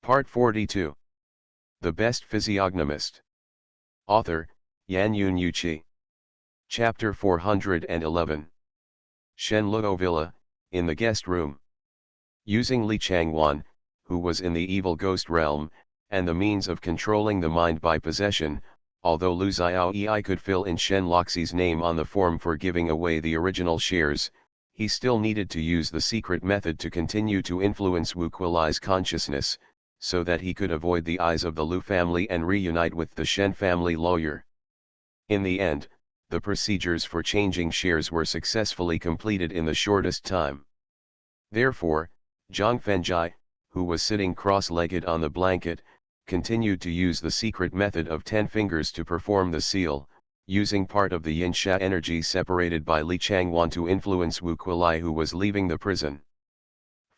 Part 42. The Best Physiognomist. Author, Yan Yun Yuchi. Chapter 411. Shen Luo Villa, in the guest room. Using Li Changwan, who was in the evil ghost realm, and the means of controlling the mind by possession, although Lu Xiaoyi could fill in Shen Loxi's name on the form for giving away the original shares, he still needed to use the secret method to continue to influence Wu Kuilai's consciousness, so that he could avoid the eyes of the Lu family and reunite with the Shen family lawyer. In the end, the procedures for changing shares were successfully completed in the shortest time. Therefore, Zhang Fengjai, who was sitting cross-legged on the blanket, continued to use the secret method of 10 fingers to perform the seal, using part of the yin-sha energy separated by Li Changwan to influence Wu Kuilai, who was leaving the prison.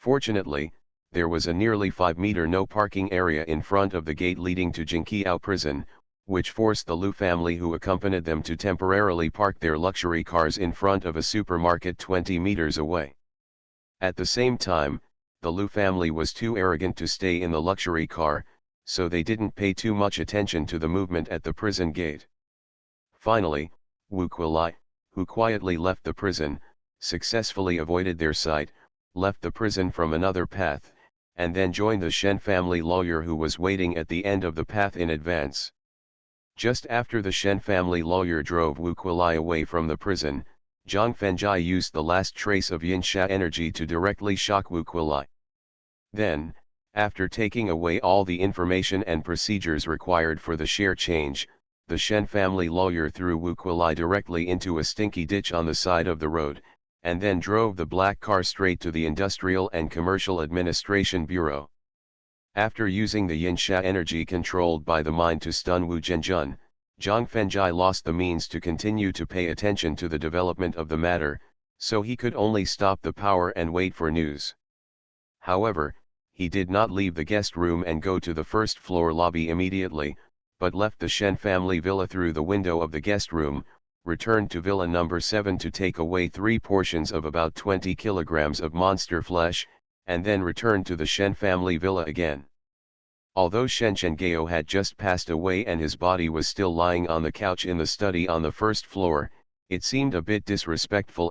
Fortunately, there was a nearly 5-meter no parking area in front of the gate leading to Jingqiao prison, which forced the Lu family who accompanied them to temporarily park their luxury cars in front of a supermarket 20 meters away. At the same time, the Lu family was too arrogant to stay in the luxury car, so they didn't pay too much attention to the movement at the prison gate. Finally, Wu Kuilai, who quietly left the prison, successfully avoided their sight, left the prison from another path, and then joined the Shen family lawyer, who was waiting at the end of the path in advance. Just after the Shen family lawyer drove Wu Kuilai away from the prison, Zhang Fengjai used the last trace of yin-sha energy to directly shock Wu Kuilai. Then, after taking away all the information and procedures required for the share change, the Shen family lawyer threw Wu Kuilai directly into a stinky ditch on the side of the road, and then drove the black car straight to the Industrial and Commercial Administration Bureau. After using the yin-sha energy controlled by the mind to stun Wu Zhenjun, Zhang Fengjai lost the means to continue to pay attention to the development of the matter, so he could only stop the power and wait for news. However, he did not leave the guest room and go to the first-floor lobby immediately, but left the Shen family villa through the window of the guest room, returned to villa number 7 to take away 3 portions of about 20 kilograms of monster flesh, and then returned to the Shen family villa again. Although Shen Chengao had just passed away and his body was still lying on the couch in the study on the first floor, it seemed a bit disrespectful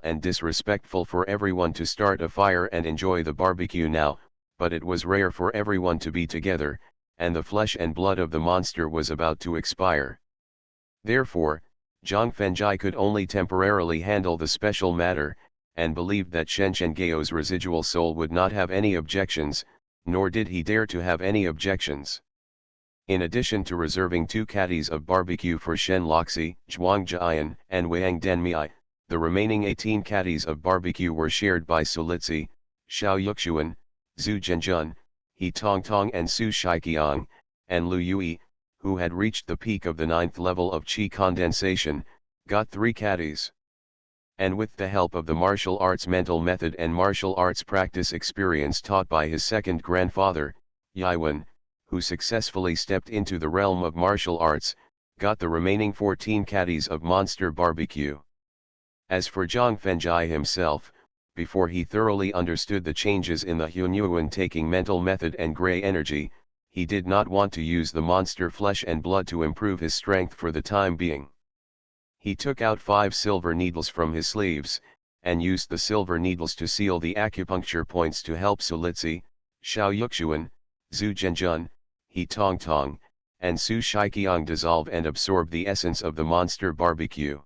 for everyone to start a fire and enjoy the barbecue now, but it was rare for everyone to be together, and the flesh and blood of the monster was about to expire. Therefore, Zhang Fengjai could only temporarily handle the special matter, and believed that Shen Chengao's residual soul would not have any objections, nor did he dare to have any objections. In addition to reserving 2 caddies of barbecue for Shen Loxi, Zhuang Jian, and Wang Denmei, the remaining 18 caddies of barbecue were shared by Sulitzi, Xiao Yuxuan, Zhu Zhenjun, He Tongtong and Su Shiqiang, and Lu Yui, who had reached the peak of the 9th level of qi condensation, got 3 caddies. And with the help of the martial arts mental method and martial arts practice experience taught by his second grandfather, Yiwen, who successfully stepped into the realm of martial arts, got the remaining 14 caddies of monster barbecue. As for Zhang Fengjai himself, before he thoroughly understood the changes in the Hunyuan taking mental method and gray energy, he did not want to use the monster flesh and blood to improve his strength for the time being. He took out 5 silver needles from his sleeves, and used the silver needles to seal the acupuncture points to help Sulitzi, Xiao Yuxuan, Zhu Zhenjun, He Tongtong, and Su Shiqiang dissolve and absorb the essence of the monster barbecue.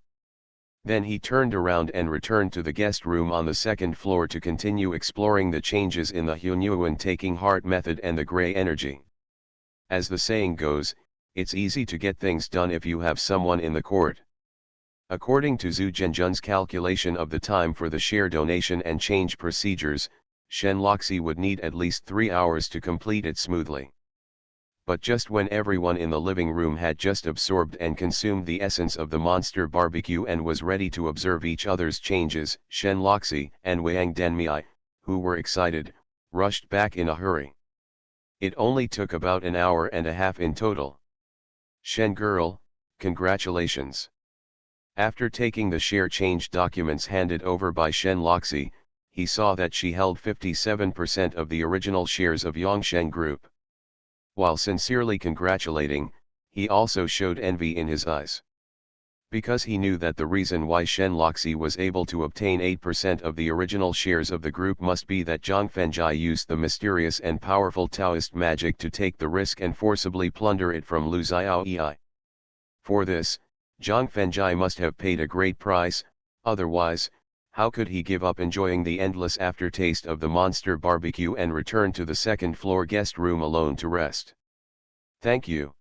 Then he turned around and returned to the guest room on the 2nd floor to continue exploring the changes in the Hunyuan taking heart method and the gray energy. As the saying goes, it's easy to get things done if you have someone in the court. According to Zhu Zhenjun's calculation of the time for the share donation and change procedures, Shen Loxi would need at least 3 hours to complete it smoothly. But just when everyone in the living room had just absorbed and consumed the essence of the monster barbecue and was ready to observe each other's changes, Shen Loxi and Wang Denmei, who were excited, rushed back in a hurry. It only took about an hour and a half in total. Shen girl, congratulations. After taking the share change documents handed over by Shen Loxi, he saw that she held 57% of the original shares of Yongsheng Group. While sincerely congratulating, he also showed envy in his eyes. Because he knew that the reason why Shen Loxi was able to obtain 8% of the original shares of the group must be that Zhang Fengjai used the mysterious and powerful Taoist magic to take the risk and forcibly plunder it from Lu Xiaoyi. For this, Zhang Fengjai must have paid a great price, otherwise, how could he give up enjoying the endless aftertaste of the monster barbecue and return to the second-floor guest room alone to rest? Thank you.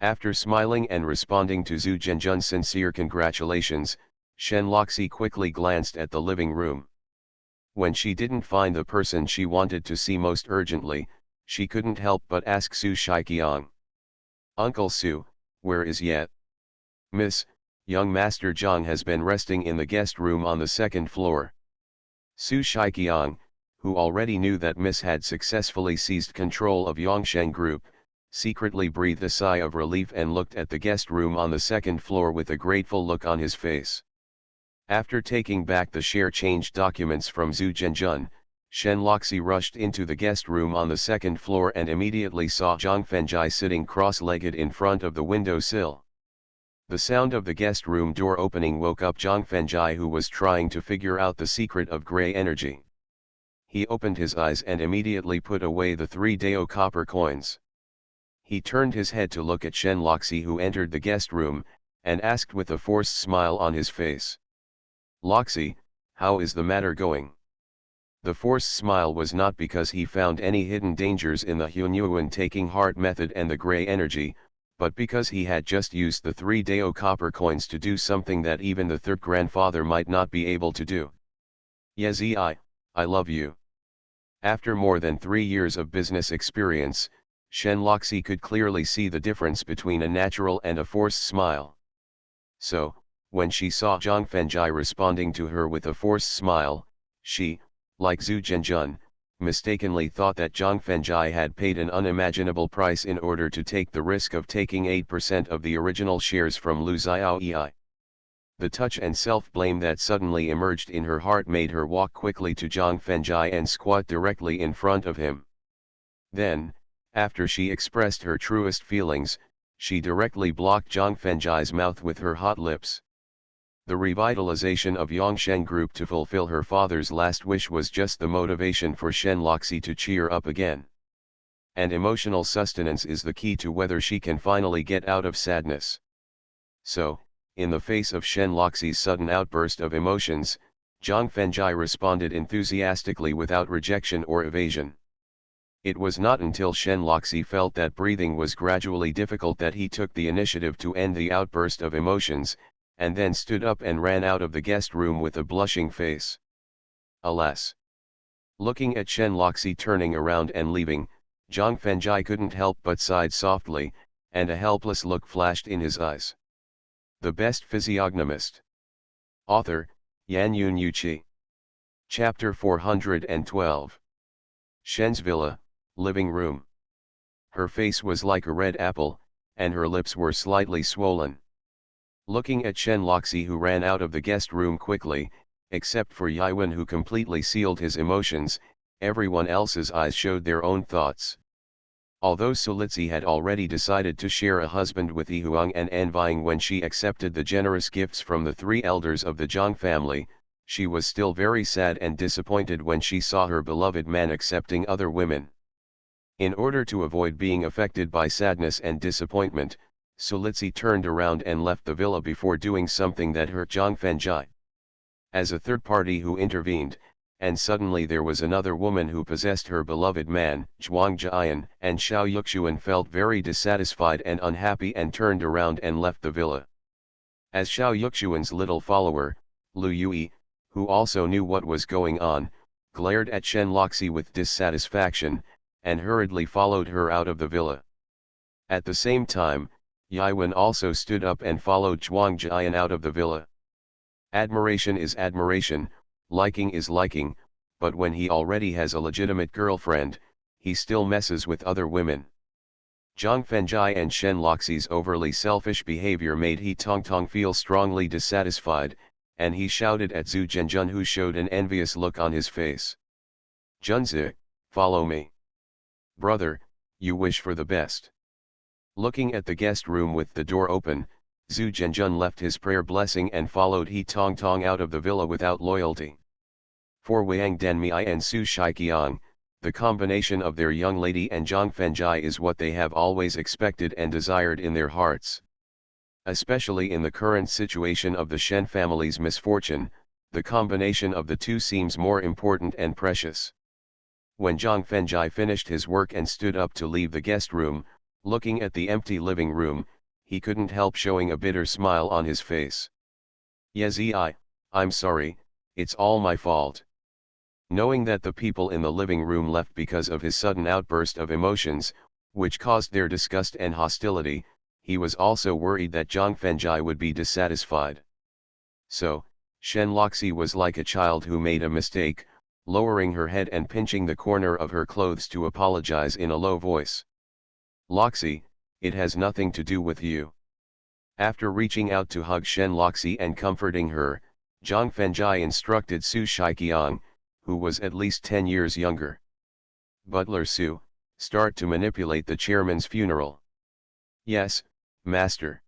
After smiling and responding to Zhu Zhenjun's sincere congratulations, Shen Loxi quickly glanced at the living room. When she didn't find the person she wanted to see most urgently, she couldn't help but ask Su Shiqiang. Uncle Su, where is Yet? Miss, young Master Zhang has been resting in the guest room on the second floor. Su Shiqiang, who already knew that Miss had successfully seized control of Yongsheng Group, secretly breathed a sigh of relief and looked at the guest room on the second floor with a grateful look on his face. After taking back the share change documents from Zhu Zhenjun, Shen Loxi rushed into the guest room on the second floor and immediately saw Zhang Fengjai sitting cross-legged in front of the window sill. The sound of the guest room door opening woke up Zhang Fengjai, who was trying to figure out the secret of gray energy. He opened his eyes and immediately put away the 3 Dao copper coins. He turned his head to look at Shen Loxi, who entered the guest room, and asked with a forced smile on his face. Loxi, how is the matter going? The forced smile was not because he found any hidden dangers in the Hunyuan taking heart method and the gray energy, but because he had just used the 3 Dao copper coins to do something that even the third grandfather might not be able to do. Yezi, I love you. After more than 3 years of business experience, Shen Loxi could clearly see the difference between a natural and a forced smile. So, when she saw Zhang Fengjai responding to her with a forced smile, she, like Zhu Zhenjun, mistakenly thought that Zhang Fengjai had paid an unimaginable price in order to take the risk of taking 8% of the original shares from Lu Xiaoyi. The touch and self-blame that suddenly emerged in her heart made her walk quickly to Zhang Fengjai and squat directly in front of him. Then, after she expressed her truest feelings, she directly blocked Zhang Fengjai's mouth with her hot lips. The revitalization of Yongsheng Group to fulfill her father's last wish was just the motivation for Shen Loxi to cheer up again. And emotional sustenance is the key to whether she can finally get out of sadness. So, in the face of Shen Loxi's sudden outburst of emotions, Zhang Fengjai responded enthusiastically without rejection or evasion. It was not until Shen Loxi felt that breathing was gradually difficult that he took the initiative to end the outburst of emotions, and then stood up and ran out of the guest room with a blushing face. Alas! Looking at Shen Loxi turning around and leaving, Zhang Fengjai couldn't help but sighed softly, and a helpless look flashed in his eyes. The Best Physiognomist. Author, Yan Yun Yuqi. Chapter 412. Shen's Villa, Living Room. Her face was like a red apple, and her lips were slightly swollen. Looking at Shen Loxi, who ran out of the guest room quickly, except for Yiwen, who completely sealed his emotions, everyone else's eyes showed their own thoughts. Although Sulitzi had already decided to share a husband with Yihuang and envying when she accepted the generous gifts from the 3 elders of the Zhang family, she was still very sad and disappointed when she saw her beloved man accepting other women. In order to avoid being affected by sadness and disappointment, Sulitzi turned around and left the villa before doing something that hurt Zhang Fengjai. As a third party who intervened, and suddenly there was another woman who possessed her beloved man, Zhuang Jian, and Xiao Yuxuan felt very dissatisfied and unhappy and turned around and left the villa. As Xiao Yuxuan's little follower, Lu Yui, who also knew what was going on, glared at Shen Loxi with dissatisfaction, and hurriedly followed her out of the villa. At the same time, Yiwen also stood up and followed Zhuang Jian out of the villa. Admiration is admiration, liking is liking, but when he already has a legitimate girlfriend, he still messes with other women. Zhang Fengjai and Shen Loxi's overly selfish behavior made He Tongtong feel strongly dissatisfied, and he shouted at Zhu Zhenjun, who showed an envious look on his face. "Junzi, follow me." "Brother, you wish for the best. Looking at the guest room with the door open, Zhu Zhenjun left his prayer blessing and followed He Tong Tong out of the villa without loyalty. For Wang Denmei and Su Shiqiang, the combination of their young lady and Zhang Fengjai is what they have always expected and desired in their hearts. Especially in the current situation of the Shen family's misfortune, the combination of the two seems more important and precious. When Zhang Fengjai finished his work and stood up to leave the guest room, looking at the empty living room, he couldn't help showing a bitter smile on his face. Yezi, I'm sorry, it's all my fault. Knowing that the people in the living room left because of his sudden outburst of emotions, which caused their disgust and hostility, he was also worried that Zhang Fengjai would be dissatisfied. So, Shen Loxi was like a child who made a mistake, lowering her head and pinching the corner of her clothes to apologize in a low voice. Loxi, it has nothing to do with you. After reaching out to hug Shen Loxi and comforting her, Zhang Fengjai instructed Su Shiqiang, who was at least 10 years younger. Butler Su, start to manipulate the chairman's funeral. Yes, master.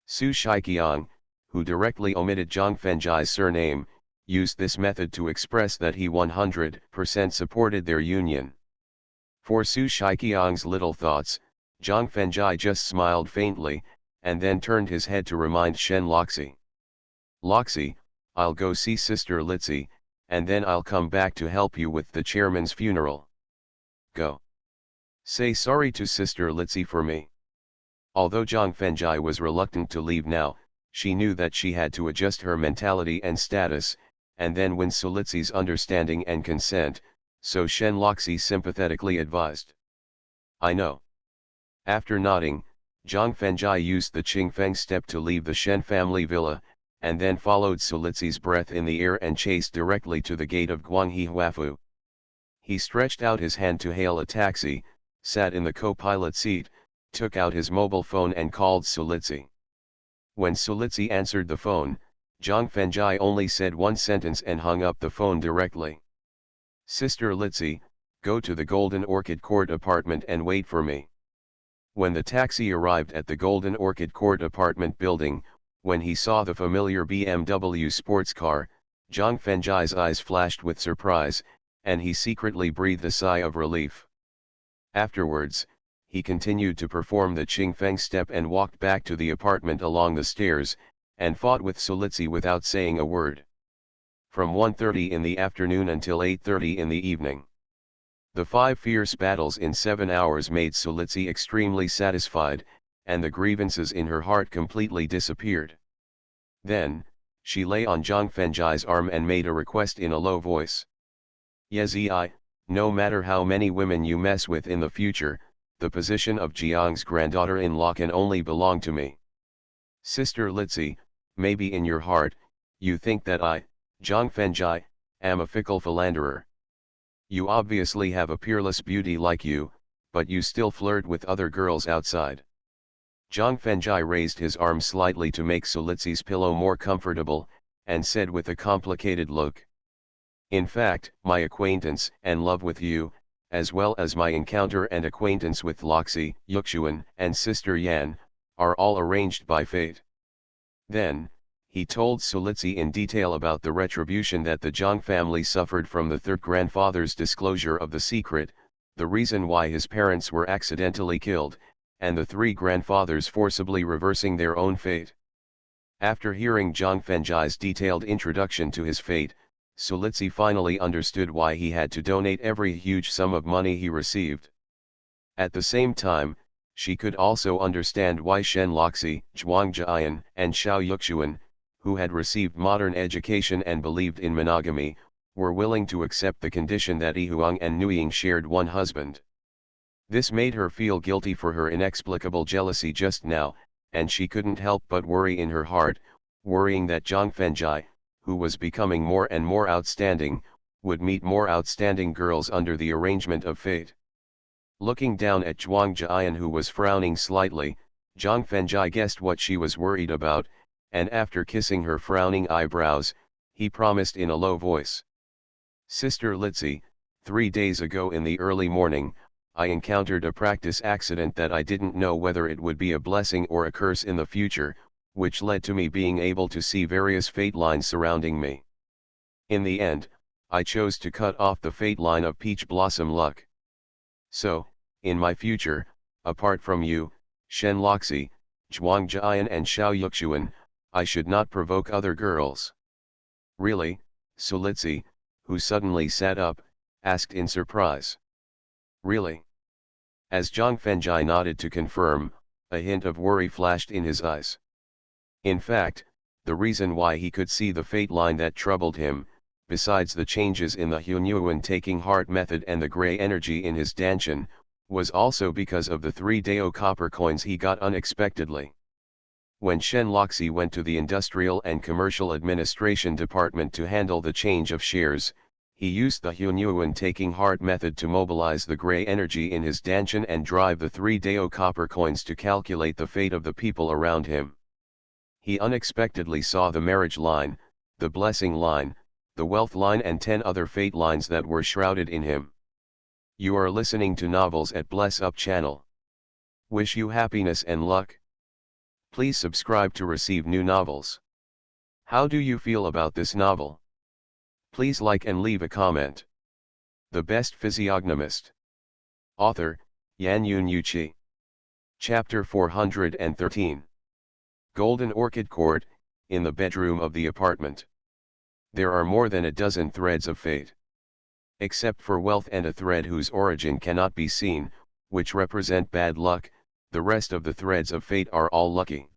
Su Shiqiang, who directly omitted Zhang Fengjai's surname, used this method to express that he 100% supported their union. For Su Shiqiang's little thoughts, Zhang Fengjai just smiled faintly, and then turned his head to remind Shen Loxi. Loxi, I'll go see Sister Litsi, and then I'll come back to help you with the chairman's funeral. Go. Say sorry to Sister Litsi for me. Although Zhang Fengjai was reluctant to leave now, she knew that she had to adjust her mentality and status, and then win Su Litsi's understanding and consent, so Shen Loxi sympathetically advised. I know. After nodding, Zhang Fengjai used the Qingfeng step to leave the Shen family villa, and then followed Su Litsi's breath in the air and chased directly to the gate of Guanghe Huafu. He stretched out his hand to hail a taxi, sat in the co-pilot seat, took out his mobile phone and called Su Litsi. When Su Litsi answered the phone, Zhang Fengjai only said one sentence and hung up the phone directly. Sister Litsi, go to the Golden Orchid Court apartment and wait for me. When the taxi arrived at the Golden Orchid Court apartment building, when he saw the familiar BMW sports car, Zhang Fengjai's eyes flashed with surprise, and he secretly breathed a sigh of relief. Afterwards, he continued to perform the Qingfeng step and walked back to the apartment along the stairs, and fought with Su Litsi without saying a word. From 1:30 in the afternoon until 8:30 in the evening. The 5 fierce battles in 7 hours made Su Litsi extremely satisfied, and the grievances in her heart completely disappeared. Then, she lay on Zhang Fengjai's arm and made a request in a low voice. Yezi, no matter how many women you mess with in the future, the position of Jiang's granddaughter-in-law can only belong to me. Sister Litsi, maybe in your heart, you think that I, Zhang Fengjai, am a fickle philanderer. You obviously have a peerless beauty like you, but you still flirt with other girls outside. Zhang Fengjai raised his arm slightly to make Su Litsi's pillow more comfortable, and said with a complicated look. In fact, my acquaintance and love with you, as well as my encounter and acquaintance with Loxi, Yuxuan, and Sister Yan, are all arranged by fate. Then, he told Su Litsi in detail about the retribution that the Zhang family suffered from the third grandfather's disclosure of the secret, the reason why his parents were accidentally killed, and the 3 grandfathers forcibly reversing their own fate. After hearing Zhang Fengjai's detailed introduction to his fate, Su Litsi finally understood why he had to donate every huge sum of money he received. At the same time, she could also understand why Shen Loxi, Zhuang Jian, and Xiao Yuxuan, who had received modern education and believed in monogamy, were willing to accept the condition that Yi Huang and Nuying shared one husband. This made her feel guilty for her inexplicable jealousy just now, and she couldn't help but worry in her heart, worrying that Zhang Fengjai, who was becoming more and more outstanding, would meet more outstanding girls under the arrangement of fate. Looking down at Zhuang Jian, who was frowning slightly, Zhang Fengjai guessed what she was worried about, and after kissing her frowning eyebrows, he promised in a low voice. Sister Litsi, 3 days ago in the early morning, I encountered a practice accident that I didn't know whether it would be a blessing or a curse in the future, which led to me being able to see various fate lines surrounding me. In the end, I chose to cut off the fate line of peach blossom luck. So, in my future, apart from you, Shen Loxi, Zhuang Jian and Xiao Yuxuan, I should not provoke other girls. Really, Sulitzi, who suddenly sat up, asked in surprise. Really? As Zhang Fengjai nodded to confirm, a hint of worry flashed in his eyes. In fact, the reason why he could see the fate line that troubled him, besides the changes in the Hunyuan taking heart method and the grey energy in his Danshan, was also because of the 3 Dao copper coins he got unexpectedly. When Shen Loxi went to the Industrial and Commercial Administration Department to handle the change of shares, he used the Hunyuan taking heart method to mobilize the grey energy in his Danshan and drive the 3 Dao copper coins to calculate the fate of the people around him. He unexpectedly saw the marriage line, the blessing line, the wealth line and 10 other fate lines that were shrouded in him. You are listening to Novels at Bless Up channel. Wish you happiness and luck. Please subscribe to receive new novels. How do you feel about this novel? Please like and leave a comment. The Best Physiognomist. Author, Yan Yun Yuqi. Chapter 413. Golden Orchid Court, in the bedroom of the apartment. There are more than a dozen threads of fate. Except for wealth and a thread whose origin cannot be seen, which represent bad luck, the rest of the threads of fate are all lucky.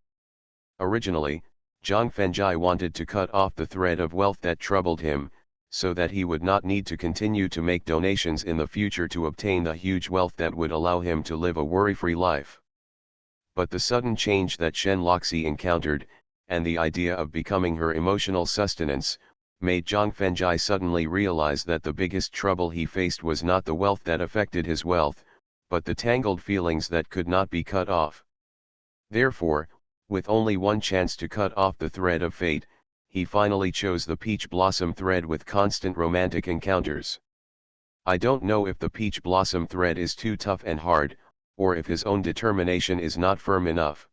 Originally, Zhang Fengjai wanted to cut off the thread of wealth that troubled him, so that he would not need to continue to make donations in the future to obtain the huge wealth that would allow him to live a worry-free life. But the sudden change that Shen Loxi encountered, and the idea of becoming her emotional sustenance, made Zhang Fengjai suddenly realize that the biggest trouble he faced was not the wealth that affected his wealth, but the tangled feelings that could not be cut off. Therefore, with only one chance to cut off the thread of fate, he finally chose the peach blossom thread with constant romantic encounters. I don't know if the peach blossom thread is too tough and hard, or if his own determination is not firm enough.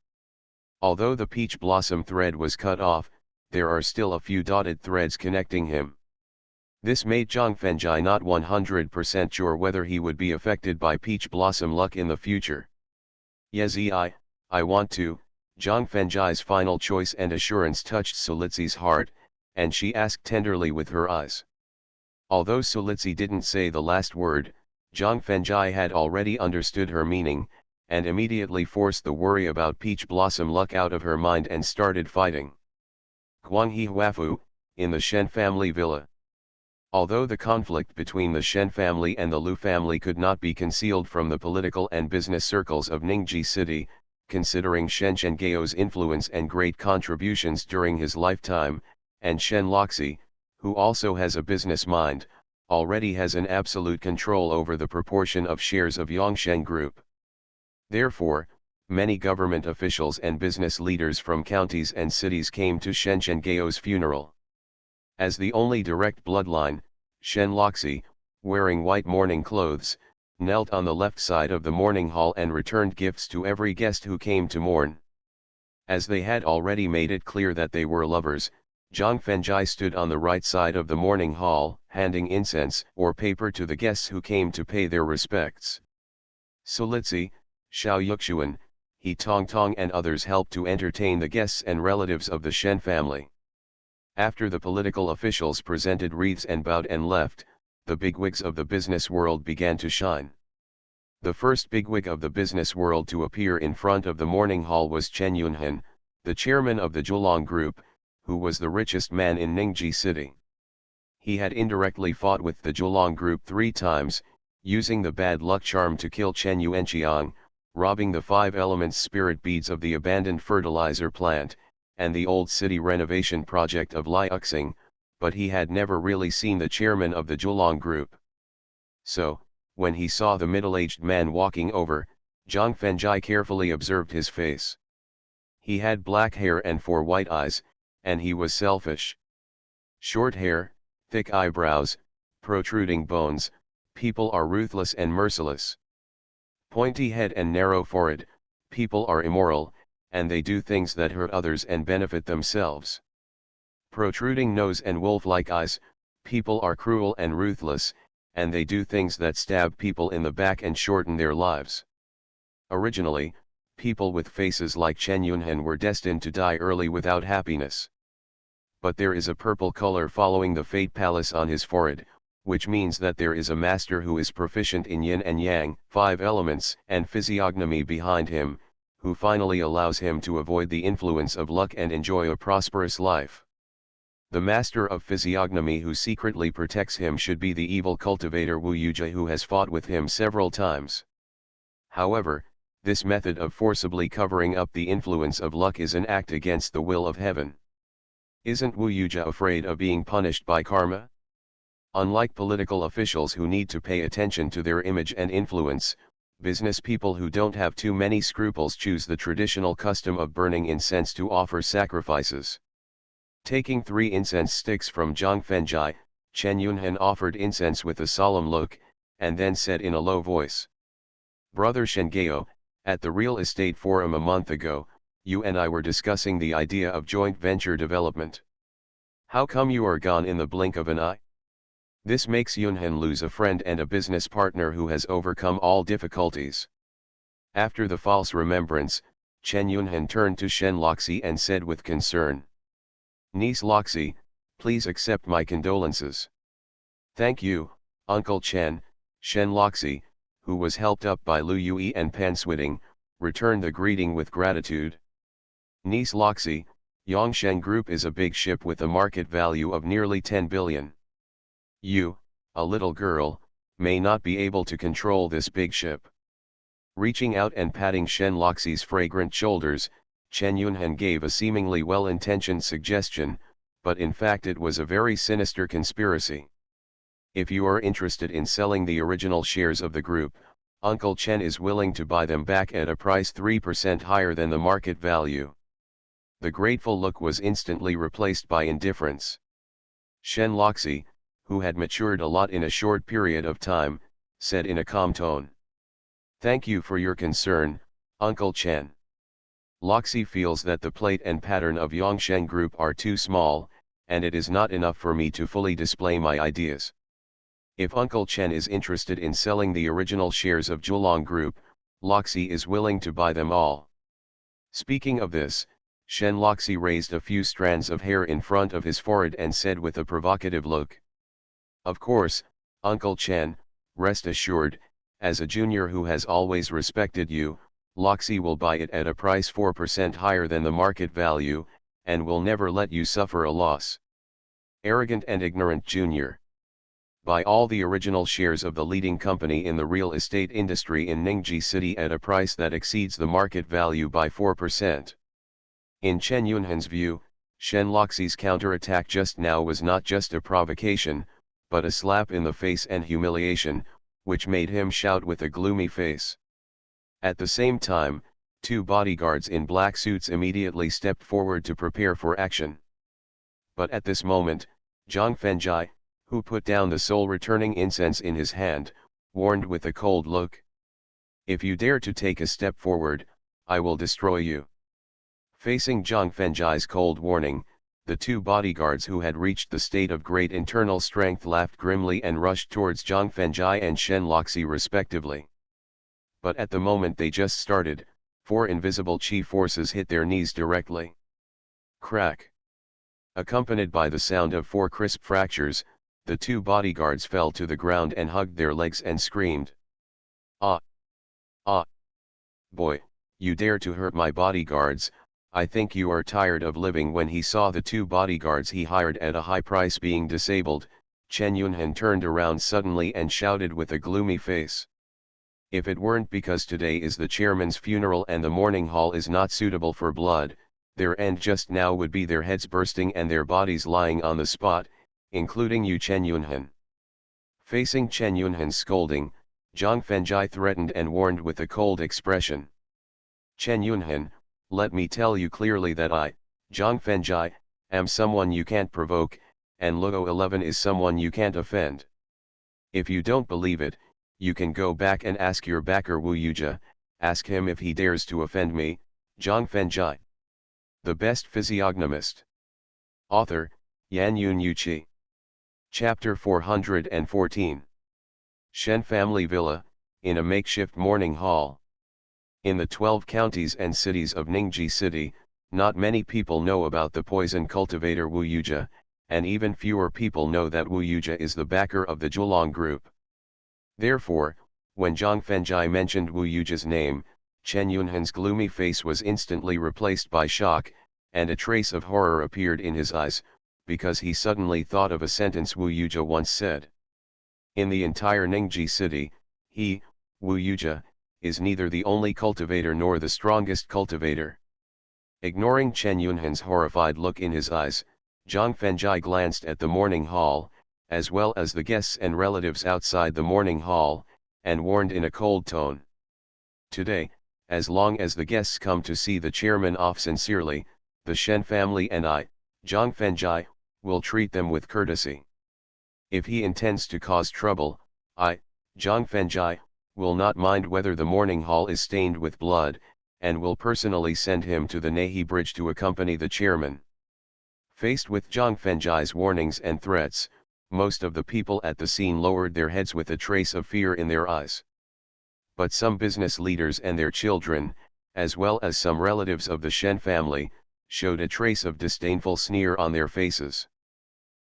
Although the peach blossom thread was cut off, there are still a few dotted threads connecting him. This made Zhang Fengjai not 100% sure whether he would be affected by peach blossom luck in the future. Yezi, I want to. Zhang Fengjai's final choice and assurance touched Sulitzi's heart, and she asked tenderly with her eyes. Although Sulitzi didn't say the last word, Zhang Fengjai had already understood her meaning, and immediately forced the worry about peach blossom luck out of her mind and started fighting. Guanghe Huafu, in the Shen family villa. Although the conflict between the Shen family and the Lu family could not be concealed from the political and business circles of Ningji City, considering Shen Shengeo's influence and great contributions during his lifetime, and Shen Loxi, who also has a business mind, already has an absolute control over the proportion of shares of Yongshen Group. Therefore, many government officials and business leaders from counties and cities came to Shen Shengeo's funeral. As the only direct bloodline, Shen Loxi, wearing white mourning clothes, knelt on the left side of the mourning hall and returned gifts to every guest who came to mourn. As they had already made it clear that they were lovers, Zhang Fengjai stood on the right side of the mourning hall, handing incense or paper to the guests who came to pay their respects. Sulitzi, Xiao Yuxuan, He Tongtong and others helped to entertain the guests and relatives of the Shen family. After the political officials presented wreaths and bowed and left, the bigwigs of the business world began to shine. The first bigwig of the business world to appear in front of the mourning hall was Chen Yunhan, the chairman of the Zhulang Group, who was the richest man in Ningji City. He had indirectly fought with the Zhulang Group 3 times, using the bad luck charm to kill Chen Yuanqiang, robbing the 5 elements spirit beads of the abandoned fertilizer plant, and the old city renovation project of Liuxing, but he had never really seen the chairman of the Zhulang Group. So, when he saw the middle-aged man walking over, Zhang Fengjai carefully observed his face. He had black hair and 4 white eyes, and he was selfish. Short hair, thick eyebrows, protruding bones, people are ruthless and merciless. Pointy head and narrow forehead, people are immoral, and they do things that hurt others and benefit themselves. Protruding nose and wolf-like eyes, people are cruel and ruthless, and they do things that stab people in the back and shorten their lives. Originally, people with faces like Chen Yunhan were destined to die early without happiness. But there is a purple color following the fate palace on his forehead, which means that there is a master who is proficient in yin and yang, 5 elements, and physiognomy behind him, who finally allows him to avoid the influence of luck and enjoy a prosperous life. The master of physiognomy who secretly protects him should be the evil cultivator Wu Yujia, who has fought with him several times. However, this method of forcibly covering up the influence of luck is an act against the will of heaven. Isn't Wu Yujia afraid of being punished by karma? Unlike political officials who need to pay attention to their image and influence, business people who don't have too many scruples choose the traditional custom of burning incense to offer sacrifices. Taking 3 incense sticks from Zhang Fenjai, Chen Yunhan offered incense with a solemn look, and then said in a low voice, "Brother Shengao, at the real estate forum a month ago, you and I were discussing the idea of joint venture development. How come you are gone in the blink of an eye? This makes Yunhan lose a friend and a business partner who has overcome all difficulties." After the false remembrance, Chen Yunhan turned to Shen Loxi and said with concern, "Niece Loxi, please accept my condolences." "Thank you, Uncle Chen." Shen Loxi, who was helped up by Lu Yui and Pan Switting, returned the greeting with gratitude. "Niece Loxi, Yongsheng Group is a big ship with a market value of nearly 10 billion. You, a little girl, may not be able to control this big ship." Reaching out and patting Shen Loxi's fragrant shoulders, Chen Yunhan gave a seemingly well-intentioned suggestion, but in fact it was a very sinister conspiracy. "If you are interested in selling the original shares of the group, Uncle Chen is willing to buy them back at a price 3% higher than the market value." The grateful look was instantly replaced by indifference. Shen Loxi, who had matured a lot in a short period of time, said in a calm tone, "Thank you for your concern, Uncle Chen. Loxi feels that the plate and pattern of Yongsheng Group are too small, and it is not enough for me to fully display my ideas. If Uncle Chen is interested in selling the original shares of Zhulang Group, Loxi is willing to buy them all." Speaking of this, Shen Loxi raised a few strands of hair in front of his forehead and said with a provocative look, "Of course, Uncle Chen, rest assured, as a junior who has always respected you, Loxi will buy it at a price 4% higher than the market value, and will never let you suffer a loss. Arrogant and ignorant junior. Buy all the original shares of the leading company in the real estate industry in Ningji City at a price that exceeds the market value by 4%. In Chen Yunhan's view, Shen Loxi's counterattack just now was not just a provocation, but a slap in the face and humiliation, which made him shout with a gloomy face. At the same time, 2 bodyguards in black suits immediately stepped forward to prepare for action. But at this moment, Zhang Fenjai, who put down the soul returning incense in his hand, warned with a cold look, "If you dare to take a step forward, I will destroy you." Facing Zhang Fenjai's cold warning, the 2 bodyguards who had reached the state of great internal strength laughed grimly and rushed towards Zhang Fenjai and Shen Loxi respectively. But at the moment they just started, 4 invisible chi forces hit their knees directly. Crack! Accompanied by the sound of 4 crisp fractures, the 2 bodyguards fell to the ground and hugged their legs and screamed, "Ah! Ah! Boy, you dare to hurt my bodyguards, I think you are tired of living." When he saw the 2 bodyguards he hired at a high price being disabled, Chen Yunhan turned around suddenly and shouted with a gloomy face, "If it weren't because today is the chairman's funeral and the mourning hall is not suitable for blood, their end just now would be their heads bursting and their bodies lying on the spot, including you, Chen Yunhan." Facing Chen Yunhan's scolding, Zhang Fenjai threatened and warned with a cold expression, "Chen Yunhan, let me tell you clearly that I, Zhang Fenjai, am someone you can't provoke, and Luo 11 is someone you can't offend. If you don't believe it, you can go back and ask your backer Wu Yuja, ask him if he dares to offend me, Zhang Fenjai. The Best Physiognomist. Author, Yan Yun Yuqi. Chapter 414. Shen Family Villa, in a makeshift morning hall. In the 12 counties and cities of Ningji City, not many people know about the poison cultivator Wu Yuja, and even fewer people know that Wu Yuja is the backer of the Zhulang Group. Therefore, when Zhang Fenjai mentioned Wu Yuja's name, Chen Yunhan's gloomy face was instantly replaced by shock, and a trace of horror appeared in his eyes, because he suddenly thought of a sentence Wu Yuja once said. In the entire Ningji city, he, Wu Yuja, is neither the only cultivator nor the strongest cultivator. Ignoring Chen Yunhan's horrified look in his eyes, Zhang Fenjai glanced at the morning hall, as well as the guests and relatives outside the morning hall, and warned in a cold tone. Today, as long as the guests come to see the chairman off sincerely, the Shen family and I, Zhang Fenjai, will treat them with courtesy. If he intends to cause trouble, I, Zhang Fenjai, will not mind whether the morning hall is stained with blood, and will personally send him to the Nahi Bridge to accompany the chairman. Faced with Zhang Fenjai's warnings and threats, most of the people at the scene lowered their heads with a trace of fear in their eyes. But some business leaders and their children, as well as some relatives of the Shen family, showed a trace of disdainful sneer on their faces.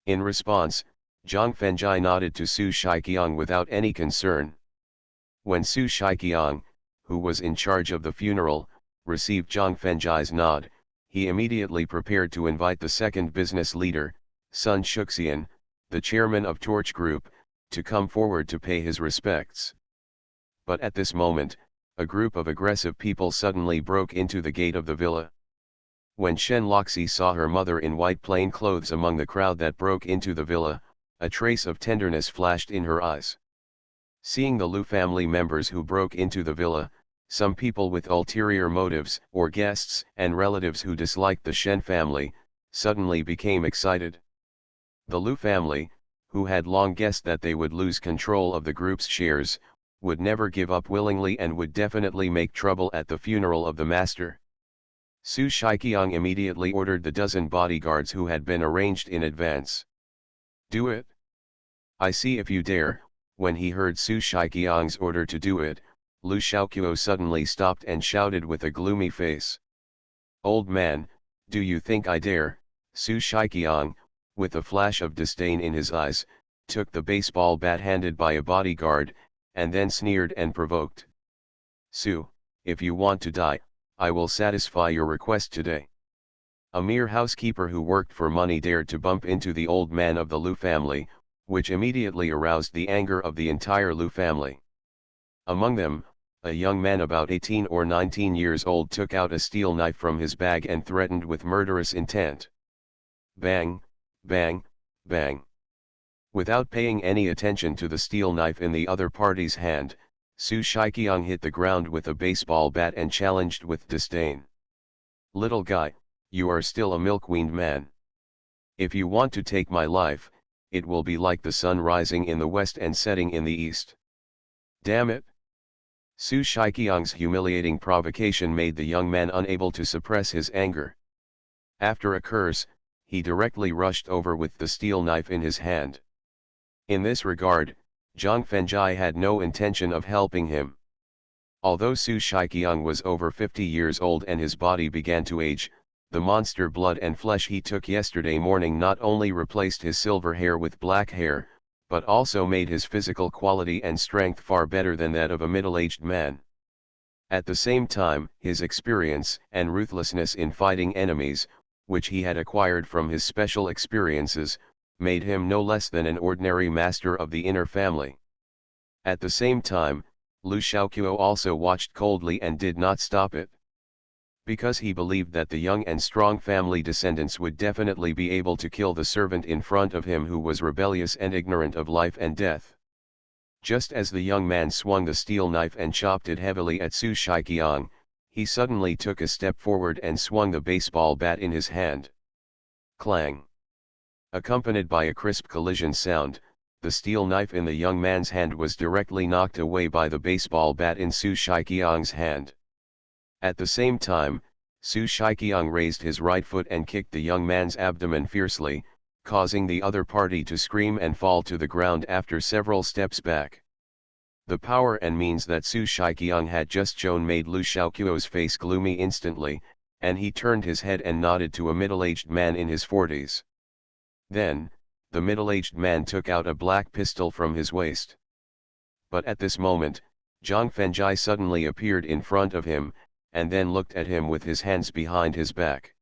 In response, Zhang Fenjai nodded to Su Shiqiang without any concern. When Su Shiqiang, who was in charge of the funeral, received Zhang Fenjai's nod, he immediately prepared to invite the second business leader, Sun Shuxian, the chairman of Torch Group, to come forward to pay his respects. But at this moment, a group of aggressive people suddenly broke into the gate of the villa. When Shen Loxi saw her mother in white plain clothes among the crowd that broke into the villa, a trace of tenderness flashed in her eyes. Seeing the Lu family members who broke into the villa, some people with ulterior motives, or guests and relatives who disliked the Shen family, suddenly became excited. The Lu family, who had long guessed that they would lose control of the group's shares, would never give up willingly and would definitely make trouble at the funeral of the master. Su Shiqiang immediately ordered the dozen bodyguards who had been arranged in advance. Do it. I see if you dare. When he heard Su Shiqiang's order to do it, Lu Shaoqiao suddenly stopped and shouted with a gloomy face. Old man, do you think I dare? Su Shiqiang, with a flash of disdain in his eyes, took the baseball bat handed by a bodyguard, and then sneered and provoked. Su, if you want to die, I will satisfy your request today. A mere housekeeper who worked for money dared to bump into the old man of the Lu family, which immediately aroused the anger of the entire Lu family. Among them, a young man about 18 or 19 years old took out a steel knife from his bag and threatened with murderous intent. Bang, bang, bang. Without paying any attention to the steel knife in the other party's hand, Su Shiqiang hit the ground with a baseball bat and challenged with disdain. Little guy, you are still a milk-weaned man. If you want to take my life, it will be like the sun rising in the west and setting in the east. Damn it! Su Shiqiang's humiliating provocation made the young man unable to suppress his anger. After a curse, he directly rushed over with the steel knife in his hand. In this regard, Zhang Fenjai had no intention of helping him. Although Su Shiqiang was over 50 years old and his body began to age, the monster blood and flesh he took yesterday morning not only replaced his silver hair with black hair, but also made his physical quality and strength far better than that of a middle-aged man. At the same time, his experience and ruthlessness in fighting enemies, which he had acquired from his special experiences, made him no less than an ordinary master of the inner family. At the same time, Lu Shaoqiao also watched coldly and did not stop it. Because he believed that the young and strong family descendants would definitely be able to kill the servant in front of him who was rebellious and ignorant of life and death. Just as the young man swung the steel knife and chopped it heavily at Su Shiqiang, he suddenly took a step forward and swung the baseball bat in his hand. Clang! Accompanied by a crisp collision sound, the steel knife in the young man's hand was directly knocked away by the baseball bat in Su Shiqiang's hand. At the same time, Su Shiqiang raised his right foot and kicked the young man's abdomen fiercely, causing the other party to scream and fall to the ground after several steps back. The power and means that Su Shiqiang had just shown made Lu Xiaoqiu's face gloomy instantly, and he turned his head and nodded to a middle-aged man in his 40s. Then, the middle-aged man took out a black pistol from his waist. But at this moment, Zhang Fengjai suddenly appeared in front of him, and then looked at him with his hands behind his back.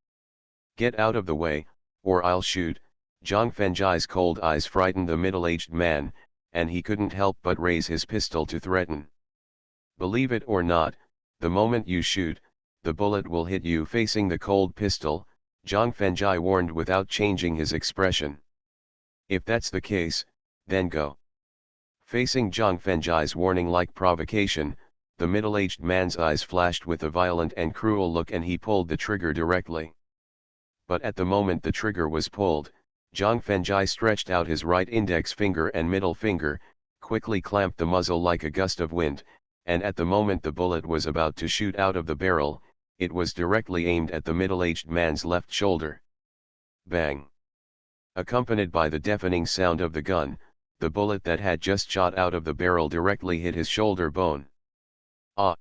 "Get out of the way, or I'll shoot." Zhang Fengjai's cold eyes frightened the middle-aged man, and he couldn't help but raise his pistol to threaten. "Believe it or not, the moment you shoot, the bullet will hit you." Facing the cold pistol, Zhang Fengjai warned without changing his expression. "If that's the case, then go." Facing Zhang Fengjai's warning-like provocation, the middle-aged man's eyes flashed with a violent and cruel look, and he pulled the trigger directly. But at the moment the trigger was pulled, Zhang Fengjai stretched out his right index finger and middle finger, quickly clamped the muzzle like a gust of wind, and at the moment the bullet was about to shoot out of the barrel, it was directly aimed at the middle-aged man's left shoulder. Bang! Accompanied by the deafening sound of the gun, the bullet that had just shot out of the barrel directly hit his shoulder bone. Ah!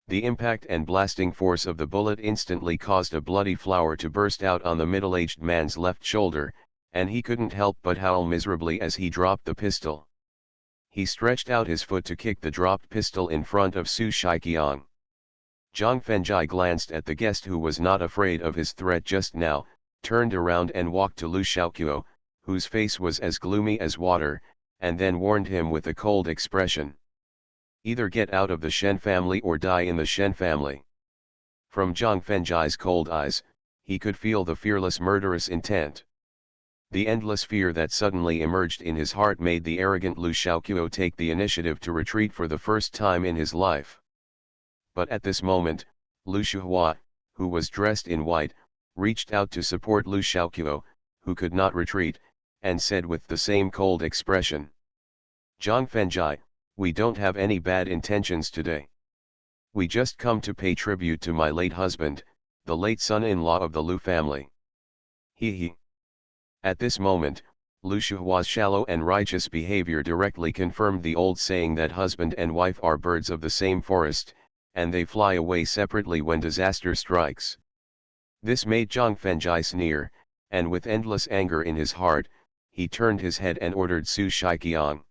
The impact and blasting force of the bullet instantly caused a bloody flower to burst out on the middle-aged man's left shoulder, and he couldn't help but howl miserably as he dropped the pistol. He stretched out his foot to kick the dropped pistol in front of Su Shiqiang. Zhang Fengjai glanced at the guest, who was not afraid of his threat just now, turned around and walked to Lu Xiaoqiu, whose face was as gloomy as water, and then warned him with a cold expression. "Either get out of the Shen family or die in the Shen family." From Zhang Fengjai's cold eyes, he could feel the fearless murderous intent. The endless fear that suddenly emerged in his heart made the arrogant Lu Xiaoqiu take the initiative to retreat for the first time in his life. But at this moment, Lu Shuhua, who was dressed in white, reached out to support Lu Xiaoqiu, who could not retreat, and said with the same cold expression, "Zhang Fengjai, we don't have any bad intentions today. We just come to pay tribute to my late husband, the late son-in-law of the Lu family." He. At this moment, Lu Shuhua's shallow and righteous behavior directly confirmed the old saying that husband and wife are birds of the same forest, and they fly away separately when disaster strikes. This made Zhang Fengjai sneer, and with endless anger in his heart, he turned his head and ordered Su Shiqiang,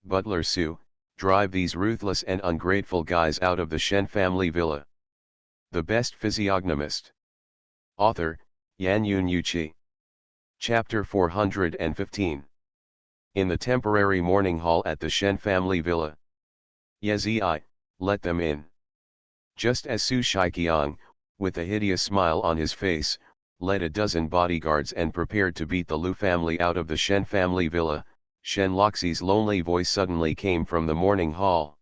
"Butler Su, drive these ruthless and ungrateful guys out of the Shen family villa." The Best Physiognomist. Author, Yan Yun Yuqi. Chapter 415. In the temporary morning hall at the Shen family villa. "Yezi, let them in." Just as Su Shiqiang, with a hideous smile on his face, led a dozen bodyguards and prepared to beat the Lu family out of the Shen family villa, Shen Loxi's lonely voice suddenly came from the morning hall.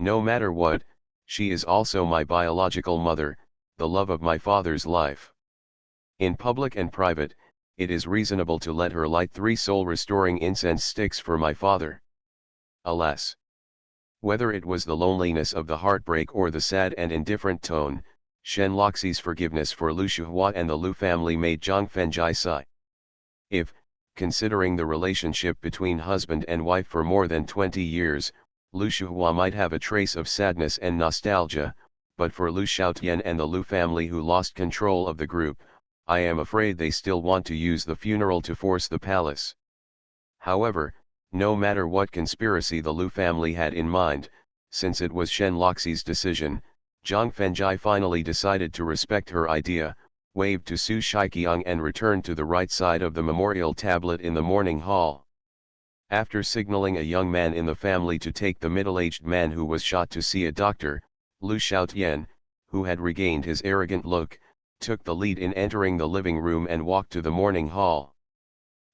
"No matter what, she is also my biological mother, the love of my father's life. In public and private, it is reasonable to let her light 3 soul-restoring incense sticks for my father." Alas! Whether it was the loneliness of the heartbreak or the sad and indifferent tone, Shen Loxi's forgiveness for Lu Shuhua and the Lu family made Zhang Fengjai sigh. If, considering the relationship between husband and wife for more than 20 years, Lu Shuhua might have a trace of sadness and nostalgia, but for Lu Xiaotian and the Lu family who lost control of the group, I am afraid they still want to use the funeral to force the palace. However, no matter what conspiracy the Lu family had in mind, since it was Shen Loxi's decision, Zhang Fengjai finally decided to respect her idea, waved to Su Shiqiang and returned to the right side of the memorial tablet in the morning hall. After signaling a young man in the family to take the middle-aged man who was shot to see a doctor, Lu Xiaotian, who had regained his arrogant look, took the lead in entering the living room and walked to the morning hall.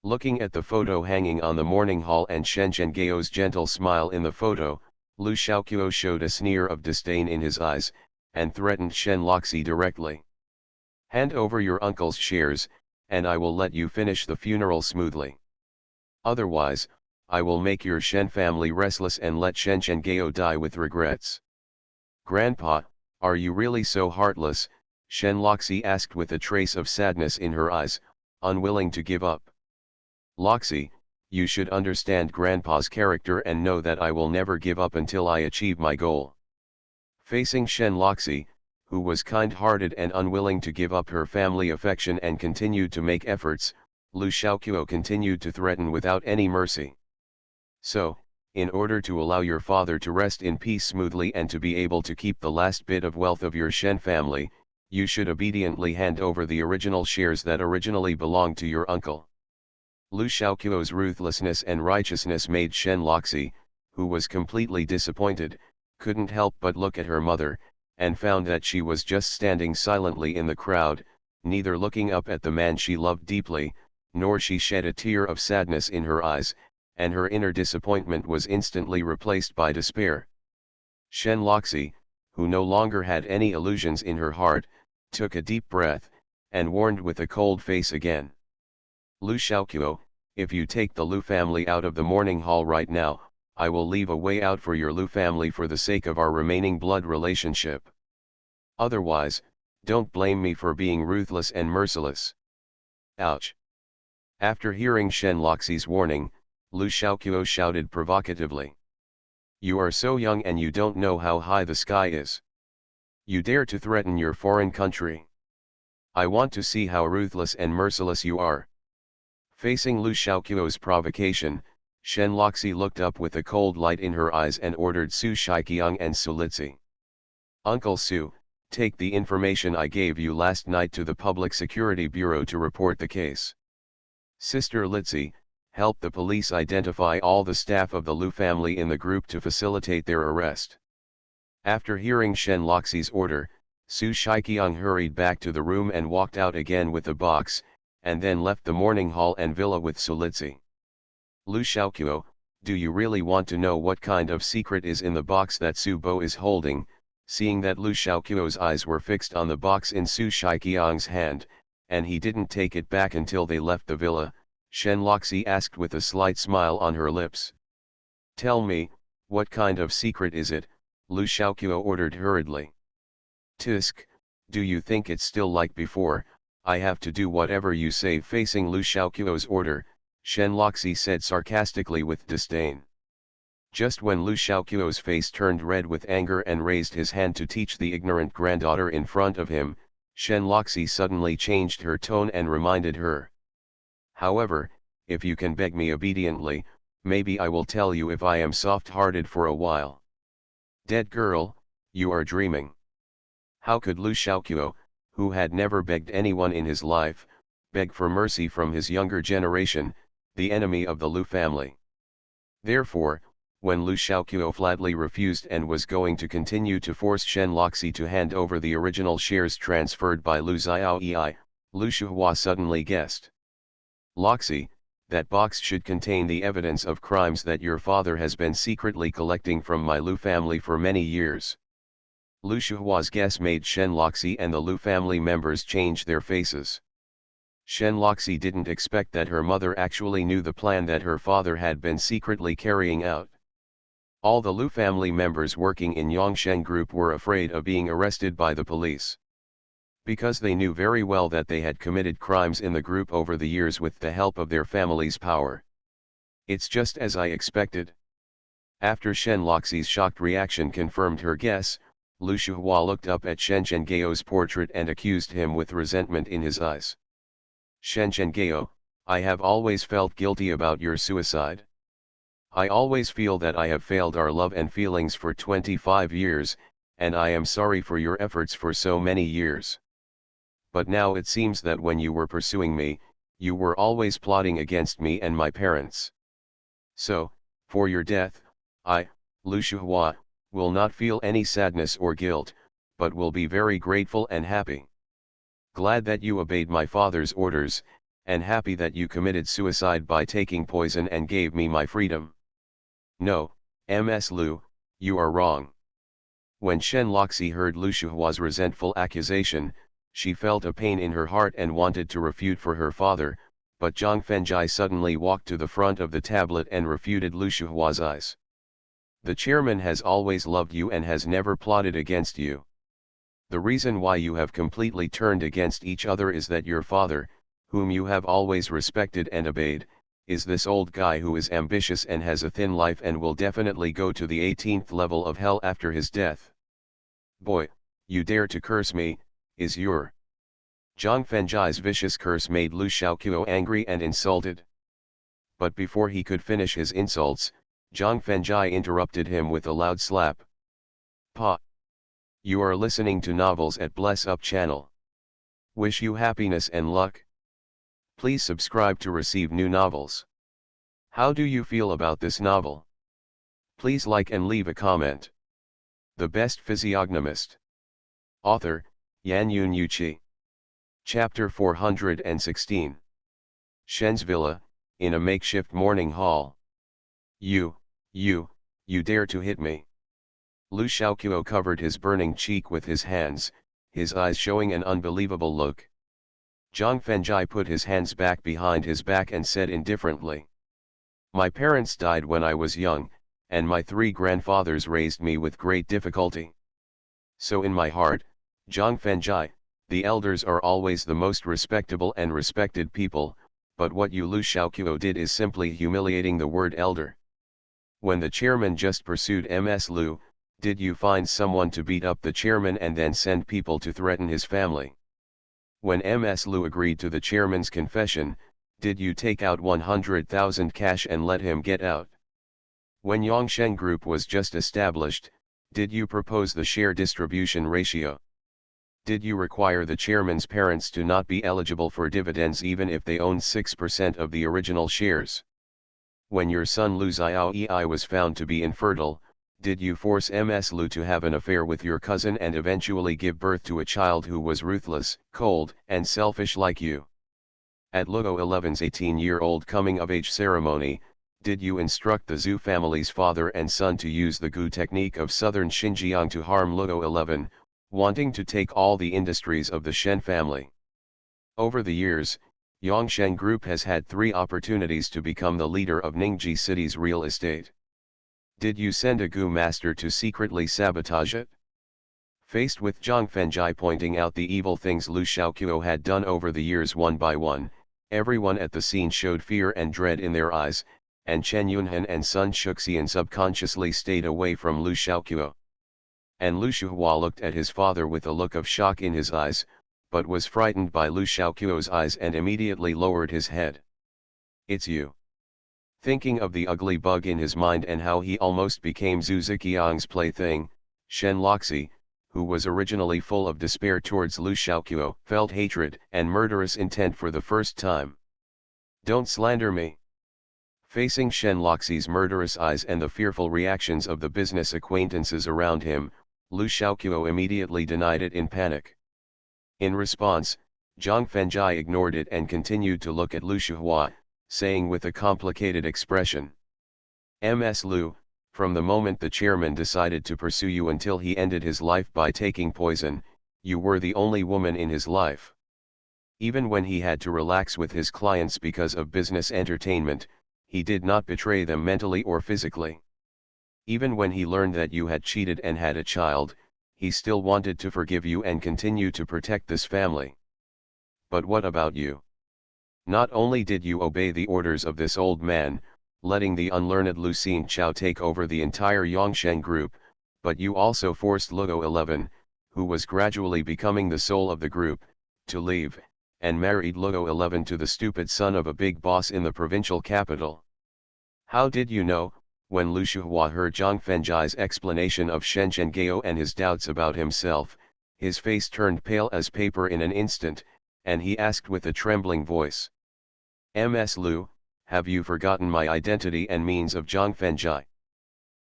Looking at the photo hanging on the morning hall and Shen Zhenghao's gentle smile in the photo, Lu Xiaoqiu showed a sneer of disdain in his eyes, and threatened Shen Loxi directly. "Hand over your uncle's shares, and I will let you finish the funeral smoothly." Otherwise, I will make your Shen family restless and let Shen Zhenghao die with regrets. Grandpa, are you really so heartless? Shen Loxi asked with a trace of sadness in her eyes, unwilling to give up. Loxi, you should understand Grandpa's character and know that I will never give up until I achieve my goal. Facing Shen Loxi, who was kind-hearted and unwilling to give up her family affection and continued to make efforts, Lu Xiaoqiu continued to threaten without any mercy. So, in order to allow your father to rest in peace smoothly and to be able to keep the last bit of wealth of your Shen family, you should obediently hand over the original shares that originally belonged to your uncle. Lu Xiaoqiu's ruthlessness and righteousness made Shen Loxi, who was completely disappointed, couldn't help but look at her mother, and found that she was just standing silently in the crowd, neither looking up at the man she loved deeply, nor she shed a tear of sadness in her eyes, and her inner disappointment was instantly replaced by despair. Shen Loxi, who no longer had any illusions in her heart, took a deep breath, and warned with a cold face again. Lu Xiaoqiu, if you take the Lu family out of the mourning hall right now, I will leave a way out for your Lu family for the sake of our remaining blood relationship. Otherwise, don't blame me for being ruthless and merciless. Ouch. After hearing Shen Loxi's warning, Lu Xiaoqiu shouted provocatively. You are so young and you don't know how high the sky is. You dare to threaten your foreign country. I want to see how ruthless and merciless you are. Facing Lu Xiaoqiu's provocation, Shen Loxi looked up with a cold light in her eyes and ordered Su Shiqiang and Su Litzi. Uncle Su, take the information I gave you last night to the Public Security Bureau to report the case. Sister Litzi, help the police identify all the staff of the Lu family in the group to facilitate their arrest. After hearing Shen Loxi's order, Su Shiqiang hurried back to the room and walked out again with a box, and then left the mourning hall and villa with Su Litzi. Lu Xiaoqiu, do you really want to know what kind of secret is in the box that Su Bo is holding? Seeing that Lu Xiaoqiu's eyes were fixed on the box in Su Shiqiang's hand, and he didn't take it back until they left the villa, Shen Loxi asked with a slight smile on her lips. Tell me, what kind of secret is it? Lu Xiaoqiu ordered hurriedly. Tisk, do you think it's still like before? I have to do whatever you say. Facing Lu Xiaoqiu's order, Shen Loxi said sarcastically with disdain. Just when Lu Xiaoqiu's face turned red with anger and raised his hand to teach the ignorant granddaughter in front of him, Shen Loxi suddenly changed her tone and reminded her. However, if you can beg me obediently, maybe I will tell you if I am soft-hearted for a while. Dead girl, you are dreaming. How could Lu Xiaoqiu, who had never begged anyone in his life, beg for mercy from his younger generation, the enemy of the Lu family? Therefore, when Lu Xiaoqiu flatly refused and was going to continue to force Shen Loxi to hand over the original shares transferred by Lu Xiaoyi, Lu Shuhua suddenly guessed. Loxi, that box should contain the evidence of crimes that your father has been secretly collecting from my Lu family for many years. Lu Shuhua's guess made Shen Loxi and the Lu family members change their faces. Shen Loxi didn't expect that her mother actually knew the plan that her father had been secretly carrying out. All the Lu family members working in Yongshen Group were afraid of being arrested by the police. Because they knew very well that they had committed crimes in the group over the years with the help of their family's power. It's just as I expected. After Shen Loxi's shocked reaction confirmed her guess, Lu Shuhua looked up at Shen Zhengao's portrait and accused him with resentment in his eyes. Shen Zhengao, I have always felt guilty about your suicide. I always feel that I have failed our love and feelings for 25 years, and I am sorry for your efforts for so many years. But now it seems that when you were pursuing me, you were always plotting against me and my parents. So, for your death, I, Lu Shuhua, will not feel any sadness or guilt, but will be very grateful and happy. Glad that you obeyed my father's orders, and happy that you committed suicide by taking poison and gave me my freedom. No, Ms. Lu, you are wrong. When Shen Loxi heard Lu Shuhua's resentful accusation, she felt a pain in her heart and wanted to refute for her father, but Zhang Fengjai suddenly walked to the front of the tablet and refuted Lu Shuhua's eyes. The chairman has always loved you and has never plotted against you. The reason why you have completely turned against each other is that your father, whom you have always respected and obeyed, is this old guy who is ambitious and has a thin life and will definitely go to the 18th level of hell after his death. Boy, you dare to curse me, is your... Zhang Fengjai's vicious curse made Lu Xiaoqiu angry and insulted. But before he could finish his insults, Zhang Fengjai interrupted him with a loud slap. Pa! You are listening to novels at Bless Up channel. Wish you happiness and luck. Please subscribe to receive new novels. How do you feel about this novel? Please like and leave a comment. The Best Physiognomist. Author, Yan Yun Yuqi. Chapter 416. Shen's Villa, in a makeshift morning hall. You dare to hit me. Lu Xiaoqiu covered his burning cheek with his hands, his eyes showing an unbelievable look. Zhang Fengjai put his hands back behind his back and said indifferently. My parents died when I was young, and my 3 grandfathers raised me with great difficulty. So in my heart, Zhang Fengjai, the elders are always the most respectable and respected people, but what you Lu Xiaoqiu did is simply humiliating the word elder. When the chairman just pursued Ms. Lu, did you find someone to beat up the chairman and then send people to threaten his family? When Ms. Lu agreed to the chairman's confession, did you take out 100,000 cash and let him get out? When Yongsheng Group was just established, did you propose the share distribution ratio? Did you require the chairman's parents to not be eligible for dividends even if they owned 6% of the original shares? When your son Lu Xiaoyi was found to be infertile, did you force Ms. Lu to have an affair with your cousin and eventually give birth to a child who was ruthless, cold, and selfish like you? At Luo 11's 18-year-old coming-of-age ceremony, did you instruct the Zhu family's father and son to use the Gu technique of southern Xinjiang to harm Luo 11, wanting to take all the industries of the Shen family? Over the years, Yongsheng Group has had 3 opportunities to become the leader of Ningji City's real estate. Did you send a Gu master to secretly sabotage it? Faced with Zhang Fengjai pointing out the evil things Lu Xiaoqiu had done over the years one by one, everyone at the scene showed fear and dread in their eyes, and Chen Yunhan and Sun Shuxian subconsciously stayed away from Lu Xiaoqiu. And Lu Shuhua looked at his father with a look of shock in his eyes, but was frightened by Lu Xiaoqiu's eyes and immediately lowered his head. It's you. Thinking of the ugly bug in his mind and how he almost became Zhu Ziqiang's plaything, Shen Loxi, who was originally full of despair towards Lu Xiaoqiu, felt hatred and murderous intent for the first time. Don't slander me. Facing Shen Loxi's murderous eyes and the fearful reactions of the business acquaintances around him, Lu Xiaoqiu immediately denied it in panic. In response, Zhang Fengjai ignored it and continued to look at Lu Shuhua, saying with a complicated expression. Ms. Lu, from the moment the chairman decided to pursue you until he ended his life by taking poison, you were the only woman in his life. Even when he had to relax with his clients because of business entertainment, he did not betray them mentally or physically. Even when he learned that you had cheated and had a child, he still wanted to forgive you and continue to protect this family. But what about you? Not only did you obey the orders of this old man, letting the unlearned Lu Xingqiao take over the entire Yongsheng Group, but you also forced Luo 11, who was gradually becoming the soul of the group, to leave, and married Luo 11 to the stupid son of a big boss in the provincial capital. How did you know? When Lu Shuhua heard Zhang Fengjai's explanation of Shen Zhenggao and his doubts about himself, his face turned pale as paper in an instant, and he asked with a trembling voice. Ms. Lu, have you forgotten my identity and means of Zhang Fengjai?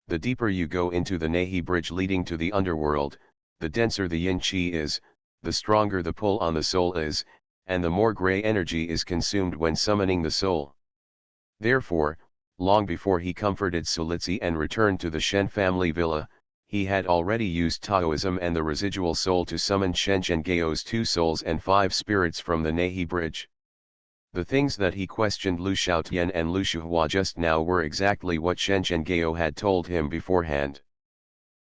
The deeper you go into the Nehi bridge leading to the underworld, the denser the yin qi is, the stronger the pull on the soul is, and the more gray energy is consumed when summoning the soul. Therefore, long before he comforted Sulitzi and returned to the Shen family villa, he had already used Taoism and the residual soul to summon Shen Zhenggao's 2 souls and 5 spirits from the Nehi bridge. The things that he questioned Lu Xiaotian and Lu Shuhua just now were exactly what Shen Zhenghao had told him beforehand.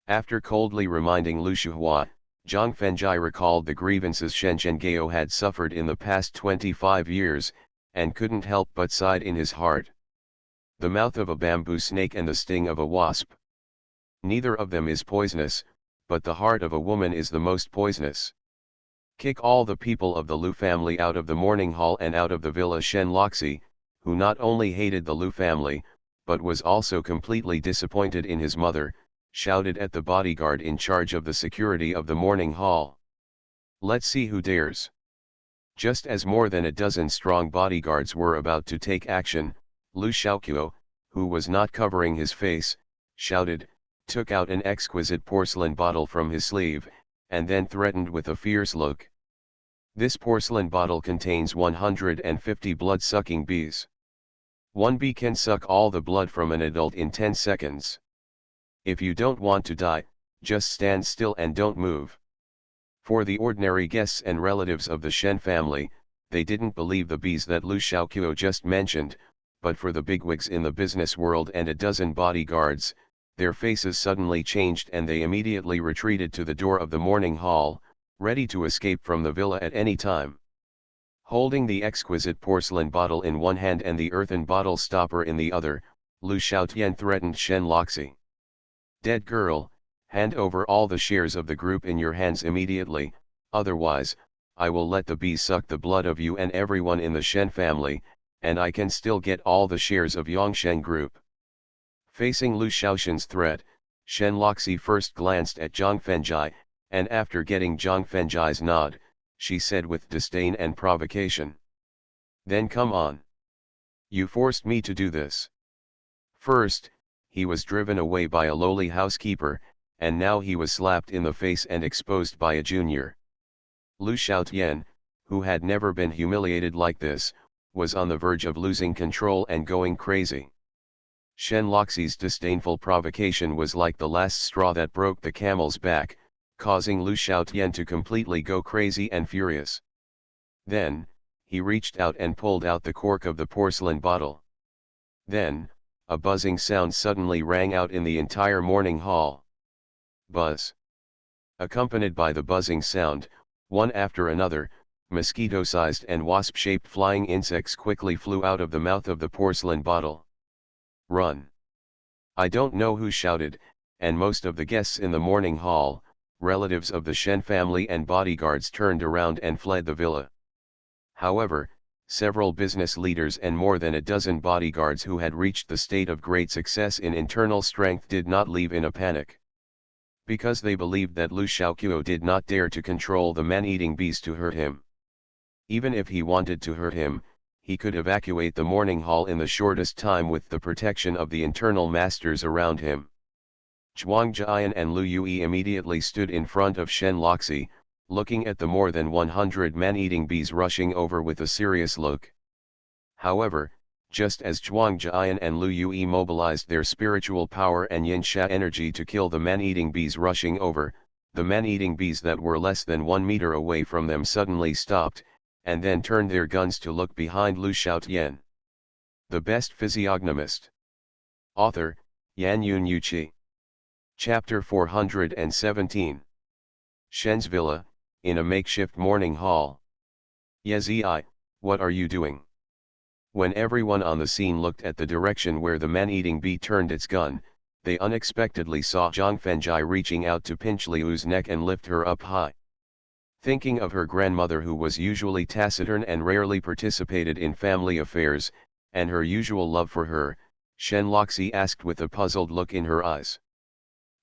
After coldly reminding Lu Shuhua, Zhang Fengjai recalled the grievances Shen Zhenghao had suffered in the past 25 years, and couldn't help but sighed in his heart. The mouth of a bamboo snake and the sting of a wasp. Neither of them is poisonous, but the heart of a woman is the most poisonous. Kick all the people of the Lu family out of the morning hall and out of the villa. Shen Loxi, who not only hated the Lu family, but was also completely disappointed in his mother, shouted at the bodyguard in charge of the security of the morning hall. Let's see who dares. Just as more than a dozen strong bodyguards were about to take action, Lu Xiaoqiu, who was not covering his face, shouted, took out an exquisite porcelain bottle from his sleeve, and then threatened with a fierce look. This porcelain bottle contains 150 blood-sucking bees. One bee can suck all the blood from an adult in 10 seconds. If you don't want to die, just stand still and don't move. For the ordinary guests and relatives of the Shen family, they didn't believe the bees that Lu Xiaoqiu just mentioned, but for the bigwigs in the business world and a dozen bodyguards, their faces suddenly changed and they immediately retreated to the door of the morning hall, ready to escape from the villa at any time. Holding the exquisite porcelain bottle in one hand and the earthen bottle stopper in the other, Lu Xiaotian threatened Shen Loxi. Dead girl, hand over all the shares of the group in your hands immediately, otherwise, I will let the bees suck the blood of you and everyone in the Shen family, and I can still get all the shares of Yongshen group. Facing Lu Xiaotian's threat, Shen Loxi first glanced at Zhang Fengjai, and after getting Zhang Fengjai's nod, she said with disdain and provocation. Then come on. You forced me to do this. First, he was driven away by a lowly housekeeper, and now he was slapped in the face and exposed by a junior. Lu Xiaotian, who had never been humiliated like this, was on the verge of losing control and going crazy. Shen Loxi's disdainful provocation was like the last straw that broke the camel's back, causing Lu Xiaotian to completely go crazy and furious. Then, he reached out and pulled out the cork of the porcelain bottle. Then, a buzzing sound suddenly rang out in the entire morning hall. Buzz. Accompanied by the buzzing sound, one after another, mosquito-sized and wasp-shaped flying insects quickly flew out of the mouth of the porcelain bottle. Run! I don't know who shouted, and most of the guests in the morning hall, relatives of the Shen family and bodyguards turned around and fled the villa. However, several business leaders and more than a dozen bodyguards who had reached the state of great success in internal strength did not leave in a panic. Because they believed that Lu Xiaoqiu did not dare to control the man-eating bees to hurt him. Even if he wanted to hurt him, he could evacuate the morning hall in the shortest time with the protection of the internal masters around him. Zhuang Jian and Lu Yui immediately stood in front of Shen Loxi, looking at the more than 100 man-eating bees rushing over with a serious look. However, just as Zhuang Jian and Lu Yui mobilized their spiritual power and yin-sha energy to kill the man-eating bees rushing over, the man-eating bees that were less than 1 meter away from them suddenly stopped, and then turned their guns to look behind Lu Xiaotian. The Best Physiognomist. Author, Yan Yun Yuqi. Chapter 417. Shen's Villa, in a makeshift morning hall. Yezi, what are you doing? When everyone on the scene looked at the direction where the man-eating bee turned its gun, they unexpectedly saw Zhang Fengjai reaching out to pinch Liu's neck and lift her up high. Thinking of her grandmother who was usually taciturn and rarely participated in family affairs, and her usual love for her, Shen Loxi asked with a puzzled look in her eyes.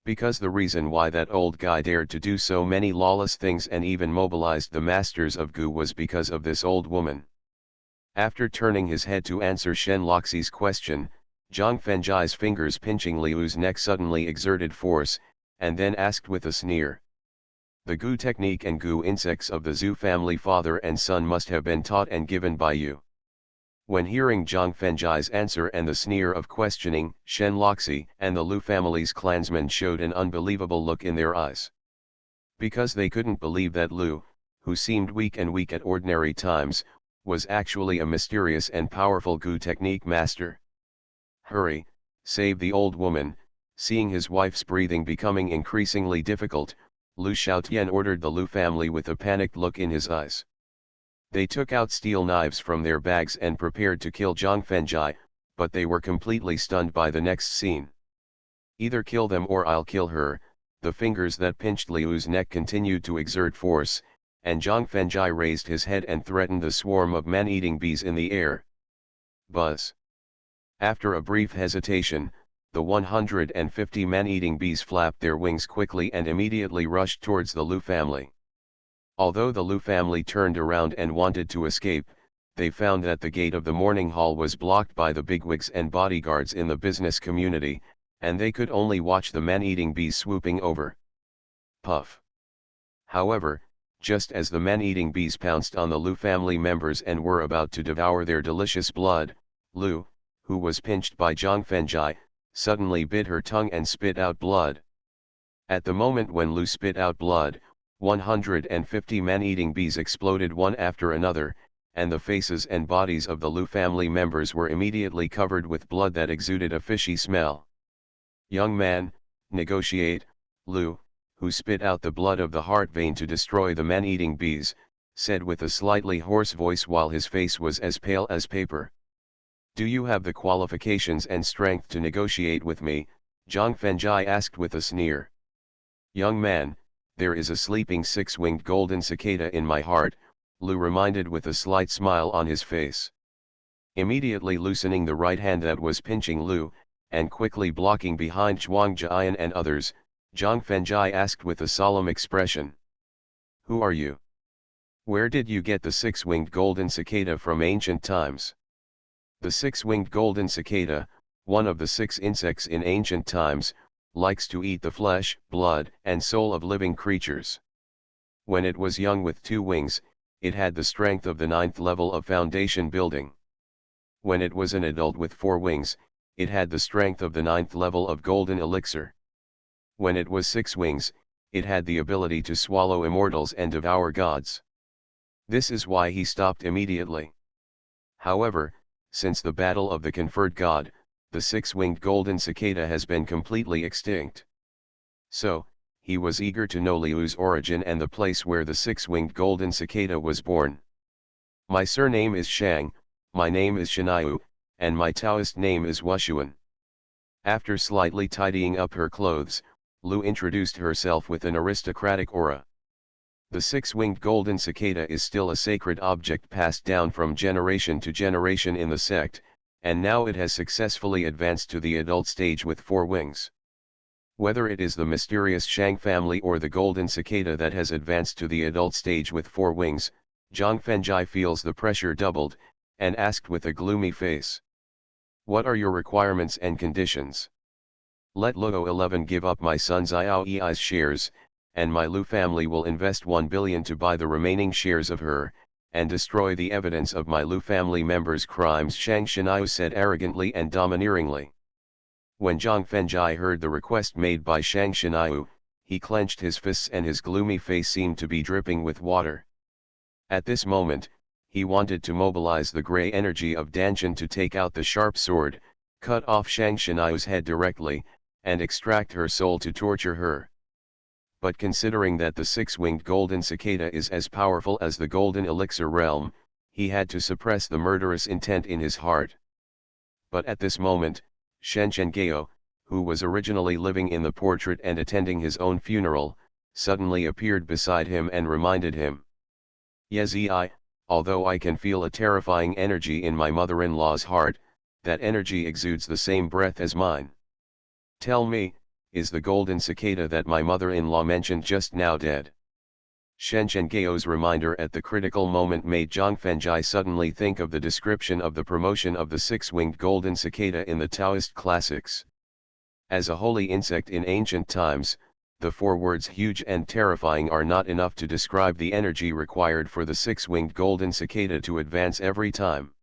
Because the reason why that old guy dared to do so many lawless things and even mobilized the masters of Gu was because of this old woman. After turning his head to answer Shen Loxi's question, Zhang Fengjai's fingers pinching Liu's neck suddenly exerted force, and then asked with a sneer. The Gu technique and Gu insects of the Zhu family father and son must have been taught and given by you. When hearing Zhang Fengjai's answer and the sneer of questioning, Shen Loxi and the Lu family's clansmen showed an unbelievable look in their eyes. Because they couldn't believe that Lu, who seemed weak at ordinary times, was actually a mysterious and powerful Gu technique master. Hurry, save the old woman. Seeing his wife's breathing becoming increasingly difficult, Lu Xiaotian ordered the Lu family with a panicked look in his eyes. They took out steel knives from their bags and prepared to kill Zhang Fenjai, but they were completely stunned by the next scene. Either kill them or I'll kill her. The fingers that pinched Liu's neck continued to exert force, and Zhang Fenjai raised his head and threatened the swarm of man-eating bees in the air. Buzz. After a brief hesitation, the 150 man-eating bees flapped their wings quickly and immediately rushed towards the Lu family. Although the Lu family turned around and wanted to escape, they found that the gate of the morning hall was blocked by the bigwigs and bodyguards in the business community, and they could only watch the man-eating bees swooping over. Puff. However, just as the man-eating bees pounced on the Lu family members and were about to devour their delicious blood, Lu, who was pinched by Zhang Fenjai, suddenly bit her tongue and spit out blood. At the moment when Lu spit out blood, 150 man-eating bees exploded one after another, and the faces and bodies of the Lu family members were immediately covered with blood that exuded a fishy smell. Young man, negotiate. Lu, who spit out the blood of the heart vein to destroy the man-eating bees, said with a slightly hoarse voice while his face was as pale as paper. Do you have the qualifications and strength to negotiate with me? Zhang Fenjai asked with a sneer. Young man, there is a sleeping six-winged golden cicada in my heart, Lu reminded with a slight smile on his face. Immediately loosening the right hand that was pinching Lu, and quickly blocking behind Zhuang Jian and others, Zhang Fenjai asked with a solemn expression. Who are you? Where did you get the six-winged golden cicada from ancient times? The six-winged golden cicada, one of the 6 insects in ancient times, likes to eat the flesh, blood, and soul of living creatures. When it was young with 2 wings, it had the strength of the 9th level of foundation building. When it was an adult with 4 wings, it had the strength of the 9th level of golden elixir. When it was 6 wings, it had the ability to swallow immortals and devour gods. This is why he stopped immediately. However, since the battle of the conferred god, the 6-winged golden cicada has been completely extinct. So, he was eager to know Liu's origin and the place where the 6-winged golden cicada was born. My surname is Shang, my name is Shaniu, and my Taoist name is Wushuan. After slightly tidying up her clothes, Lu introduced herself with an aristocratic aura. The 6-winged golden cicada is still a sacred object passed down from generation to generation in the sect, and now it has successfully advanced to the adult stage with 4 wings. Whether it is the mysterious Shang family or the golden cicada that has advanced to the adult stage with 4 wings, Zhang Fenjai feels the pressure doubled, and asked with a gloomy face. What are your requirements and conditions? Let Luo 11 give up my son Xiao Yi's shares, and my Lu family will invest 1 billion to buy the remaining shares of her, and destroy the evidence of my Lu family members' crimes, Shang Shaniu said arrogantly and domineeringly. When Zhang Fenjai heard the request made by Shang Shaniu, he clenched his fists and his gloomy face seemed to be dripping with water. At this moment, he wanted to mobilize the grey energy of Danshan to take out the sharp sword, cut off Shang Shaniu's head directly, and extract her soul to torture her. But considering that the 6-winged golden cicada is as powerful as the golden elixir realm, he had to suppress the murderous intent in his heart. But at this moment, Shen Gao, who was originally living in the portrait and attending his own funeral, suddenly appeared beside him and reminded him. Yezi, although I can feel a terrifying energy in my mother-in-law's heart, that energy exudes the same breath as mine. Tell me, is the golden cicada that my mother-in-law mentioned just now dead? Shen Gao's reminder at the critical moment made Zhang Fenjai suddenly think of the description of the promotion of the 6-winged golden cicada in the Taoist classics. As a holy insect in ancient times, the 4 words huge and terrifying are not enough to describe the energy required for the 6-winged golden cicada to advance every time.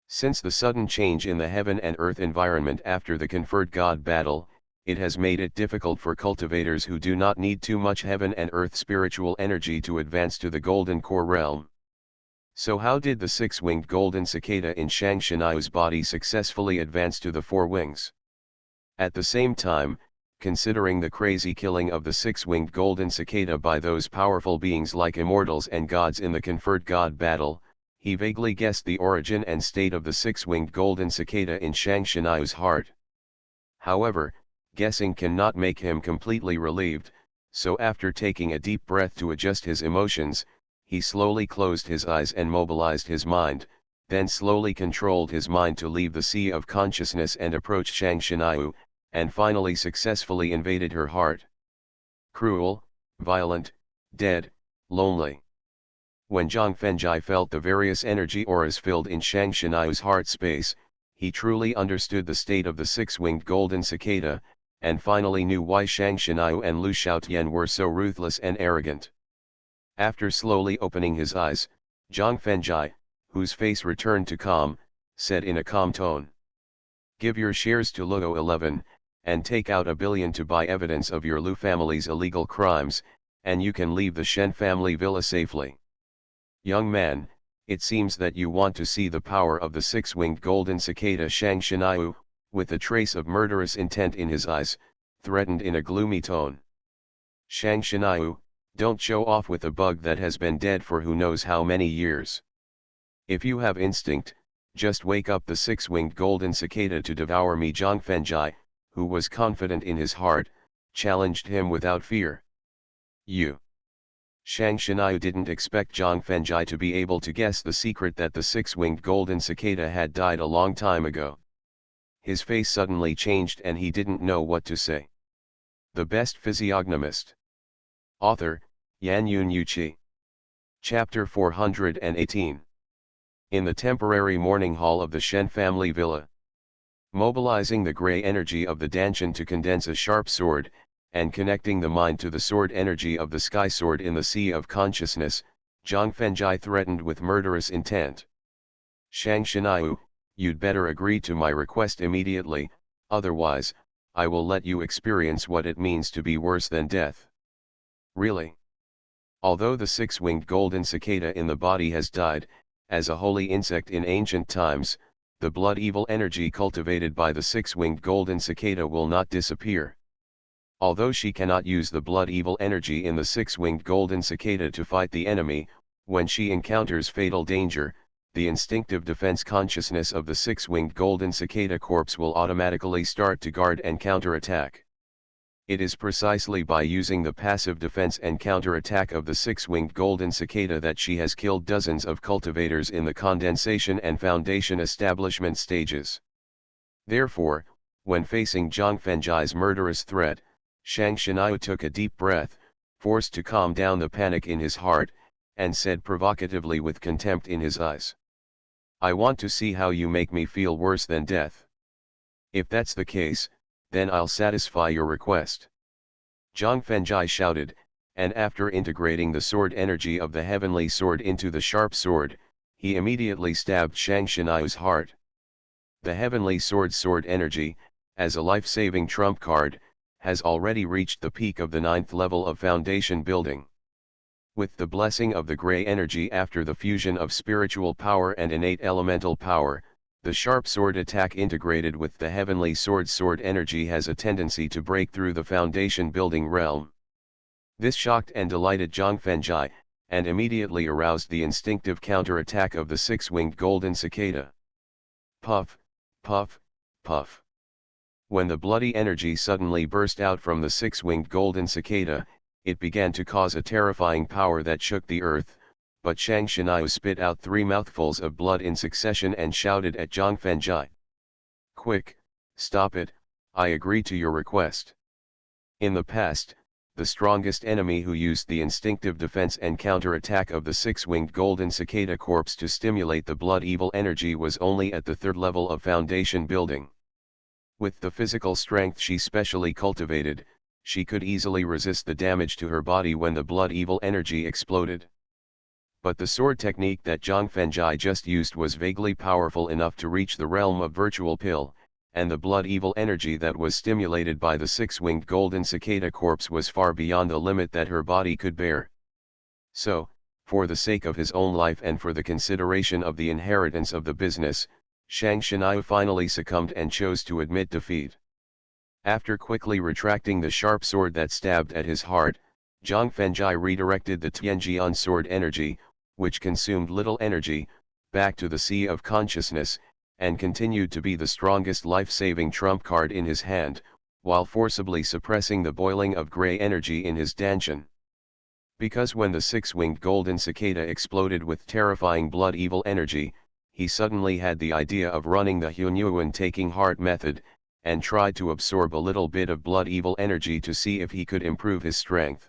Since the sudden change in the heaven and earth environment after the conferred god battle, it has made it difficult for cultivators who do not need too much heaven and earth spiritual energy to advance to the golden core realm. So how did the six-winged golden cicada in Shang Shenayu's body successfully advance to the four wings? At the same time, considering the crazy killing of the six-winged golden cicada by those powerful beings like immortals and gods in the conferred god battle, he vaguely guessed the origin and state of the six-winged golden cicada in Shang Shenayu's heart. However, guessing cannot make him completely relieved, so after taking a deep breath to adjust his emotions, he slowly closed his eyes and mobilized his mind, then slowly controlled his mind to leave the sea of consciousness and approach Shang Shenayu, and finally successfully invaded her heart. Cruel, violent, dead, lonely. When Zhang Fengjai felt the various energy auras filled in Shang Shenayu's heart space, he truly understood the state of the six-winged golden cicada, and finally knew why Shang Shenayu and Lu Xiaotian were so ruthless and arrogant. After slowly opening his eyes, Zhang Fengjai, whose face returned to calm, said in a calm tone, "Give your shares to Luo 11, and take out 1 billion to buy evidence of your Lu family's illegal crimes, and you can leave the Shen family villa safely. Young man, it seems that you want to see the power of the six-winged golden cicada." Shang Shenayu, with a trace of murderous intent in his eyes, threatened in a gloomy tone. "Shang Shenayu, don't show off with a bug that has been dead for who knows how many years. If you have instinct, just wake up the six-winged golden cicada to devour me." Zhang Fengjai, who was confident in his heart, challenged him without fear. "You." Shang Shenayu didn't expect Zhang Fengjai to be able to guess the secret that the six-winged golden cicada had died a long time ago. His face suddenly changed and he didn't know what to say. The Best Physiognomist. Author, Yan Yun Yuqi. Chapter 418. In the temporary morning hall of the Shen family villa. Mobilizing the gray energy of the Danshan to condense a sharp sword, and connecting the mind to the sword energy of the sky sword in the sea of consciousness, Zhang Fengjai threatened with murderous intent. "Shang Shenayu, you'd better agree to my request immediately, otherwise, I will let you experience what it means to be worse than death." Really? Although the six-winged golden cicada in the body has died, as a holy insect in ancient times, the blood-evil energy cultivated by the six-winged golden cicada will not disappear. Although she cannot use the blood-evil energy in the six-winged golden cicada to fight the enemy, when she encounters fatal danger, the instinctive defense consciousness of the six-winged golden cicada corpse will automatically start to guard and counterattack. It is precisely by using the passive defense and counterattack of the six-winged golden cicada that she has killed dozens of cultivators in the condensation and foundation establishment stages. Therefore, when facing Zhang Fengjai's murderous threat, Shang Shenayu took a deep breath, forced to calm down the panic in his heart, and said provocatively with contempt in his eyes, "I want to see how you make me feel worse than death. If that's the case, then I'll satisfy your request." Zhang Fengjai shouted, and after integrating the sword energy of the heavenly sword into the sharp sword, he immediately stabbed Shang Shenayu's heart. The heavenly sword energy, as a life-saving trump card, has already reached the peak of the 9th level of foundation building. With the blessing of the gray energy after the fusion of spiritual power and innate elemental power, the sharp sword attack integrated with the heavenly sword energy has a tendency to break through the foundation building realm. This shocked and delighted Zhang Fengjai, and immediately aroused the instinctive counterattack of the six-winged golden cicada. Puff, puff, puff. When the bloody energy suddenly burst out from the six-winged golden cicada, it began to cause a terrifying power that shook the earth, but Shang Shenayu spit out 3 mouthfuls of blood in succession and shouted at Zhang Fengjai. "Quick, stop it, I agree to your request." In the past, the strongest enemy who used the instinctive defense and counterattack of the six-winged golden cicada corpse to stimulate the blood-evil energy was only at the 3rd level of foundation building. With the physical strength she specially cultivated, she could easily resist the damage to her body when the blood-evil energy exploded. But the sword technique that Zhang Fengjai just used was vaguely powerful enough to reach the realm of virtual pill, and the blood-evil energy that was stimulated by the six-winged golden cicada corpse was far beyond the limit that her body could bear. So, For the sake of his own life and for the consideration of the inheritance of the business, Shang Shenai finally succumbed and chose to admit defeat. After quickly retracting the sharp sword that stabbed at his heart, Zhang Fengjai redirected the Tianjian sword energy, which consumed little energy, back to the sea of consciousness, and continued to be the strongest life-saving trump card in his hand, while forcibly suppressing the boiling of grey energy in his danshan. Because when the six-winged golden cicada exploded with terrifying blood-evil energy, he suddenly had the idea of running the Hunyuan taking heart method, and tried to absorb a little bit of blood-evil energy to see if he could improve his strength.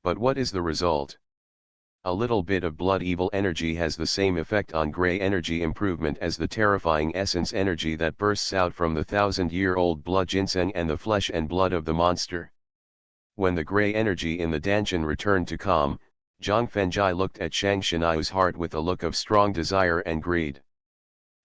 But what is the result? A little bit of blood-evil energy has the same effect on grey energy improvement as the terrifying essence energy that bursts out from the 1,000-year-old blood ginseng and the flesh and blood of the monster. When the grey energy in the danshan returned to calm, Zhang Fengjai looked at Shang Shenai's heart with a look of strong desire and greed.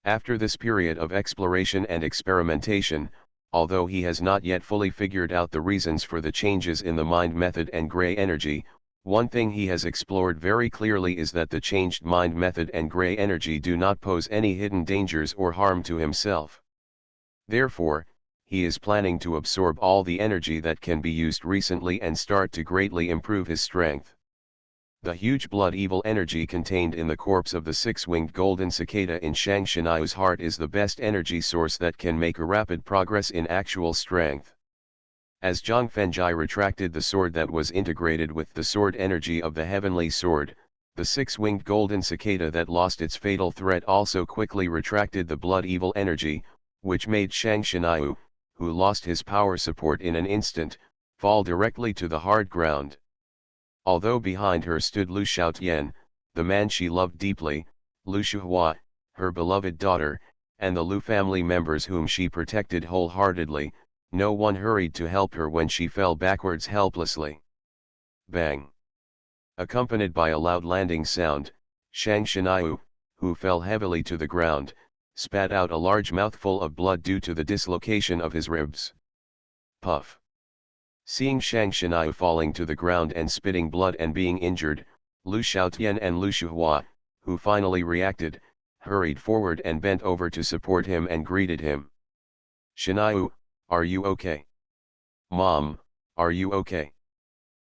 After this period of exploration and experimentation, although he has not yet fully figured out the reasons for the changes in the mind method and grey energy, one thing he has explored very clearly is that the changed mind method and grey energy do not pose any hidden dangers or harm to himself. Therefore, he is planning to absorb all the energy that can be used recently and start to greatly improve his strength. The huge blood-evil energy contained in the corpse of the six-winged golden cicada in Shang Shenai's heart is the best energy source that can make a rapid progress in actual strength. As Zhang Fengjai retracted the sword that was integrated with the sword energy of the heavenly sword, the six-winged golden cicada that lost its fatal threat also quickly retracted the blood-evil energy, which made Shang Shenai, who lost his power support in an instant, fall directly to the hard ground. Although behind her stood Lu Xiaotian, the man she loved deeply, Lu Shuhua, her beloved daughter, and the Lu family members whom she protected wholeheartedly, no one hurried to help her when she fell backwards helplessly. Bang! Accompanied by a loud landing sound, Shang Shenai, who fell heavily to the ground, spat out a large mouthful of blood due to the dislocation of his ribs. Puff! Seeing Shang Shenai falling to the ground and spitting blood and being injured, Lu Xiaotian and Lu Shuhua, who finally reacted, hurried forward and bent over to support him and greeted him. Shenai, are you okay? Mom, are you okay?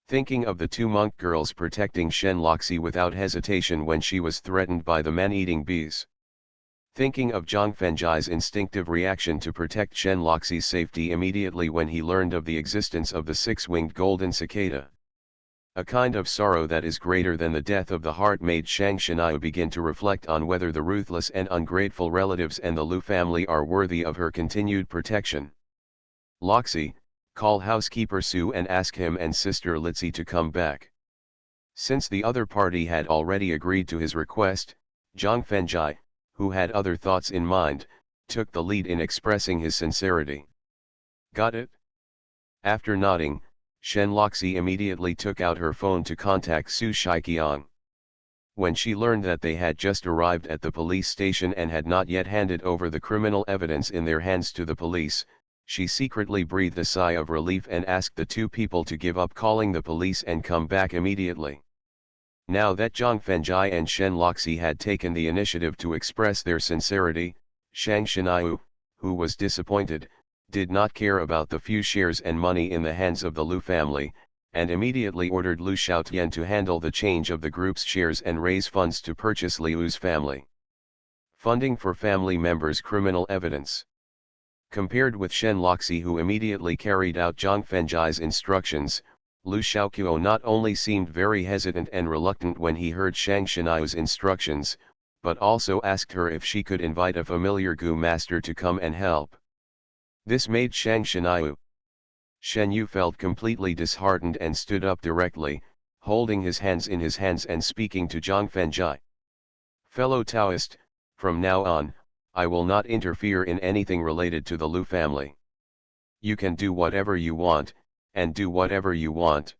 Thinking of the two monk girls protecting Shen Loxi without hesitation when she was threatened by the man-eating bees. Thinking of Zhang Fengjai's instinctive reaction to protect Shen Loxi's safety immediately when he learned of the existence of the six-winged golden cicada. A kind of sorrow that is greater than the death of the heart made Shang Shenai begin to reflect on whether the ruthless and ungrateful relatives and the Lu family are worthy of her continued protection. Loxi, call housekeeper Su and ask him and sister Litsi to come back. Since the other party had already agreed to his request, Zhang Fengjai, who had other thoughts in mind, took the lead in expressing his sincerity. Got it? After nodding, Shen Loxi immediately took out her phone to contact Su Shiqiang. When she learned that they had just arrived at the police station and had not yet handed over the criminal evidence in their hands to the police, she secretly breathed a sigh of relief and asked the two people to give up calling the police and come back immediately. Now that Zhang Fengjai and Shen Loxi had taken the initiative to express their sincerity, Shang Shenai, who was disappointed, did not care about the few shares and money in the hands of the Lu family, and immediately ordered Lu Xiaotian to handle the change of the group's shares and raise funds to purchase Liu's family. Funding for family members' criminal evidence. Compared with Shen Loxi, who immediately carried out Zhang Fengjai's instructions, Lu Xiaoqiu not only seemed very hesitant and reluctant when he heard Shang Shenai's instructions, but also asked her if she could invite a familiar Gu master to come and help. This made Shang Shenai. Shen Yu felt completely disheartened and stood up directly, holding his hands in his hands and speaking to Zhang Fengjai. Fellow Taoist, from now on, I will not interfere in anything related to the Lu family. You can do whatever you want, and do whatever you want.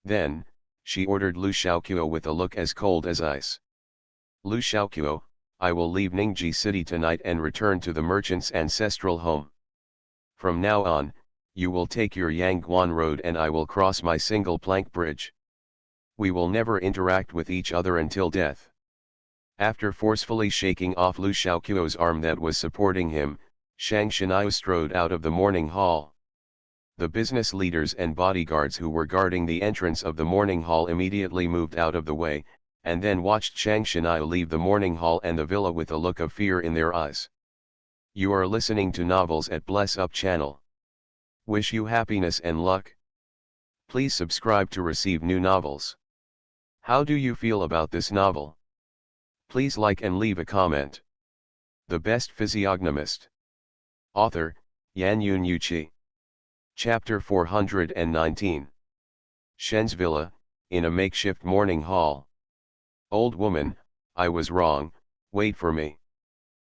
Then, she ordered Lu Xiaoqiu with a look as cold as ice. Lu Xiaoqiu, I will leave Ningji city tonight and return to the merchant's ancestral home. From now on, you will take your Yangguan road and I will cross my single plank bridge. We will never interact with each other until death. After forcefully shaking off Lu Shaoqiu's arm that was supporting him, Shang Shenai strode out of the morning hall. The business leaders and bodyguards who were guarding the entrance of the morning hall immediately moved out of the way, and then watched Shang Shenai leave the morning hall and the villa with a look of fear in their eyes. You are listening to Novels at Bless Up channel. Wish you happiness and luck. Please subscribe to receive new novels. How do you feel about this novel? Please like and leave a comment. The Best Physiognomist. Author, Yan Yun Yuqi. Chapter 419. Shen's Villa, in a makeshift morning hall. Old woman, I was wrong, wait for me.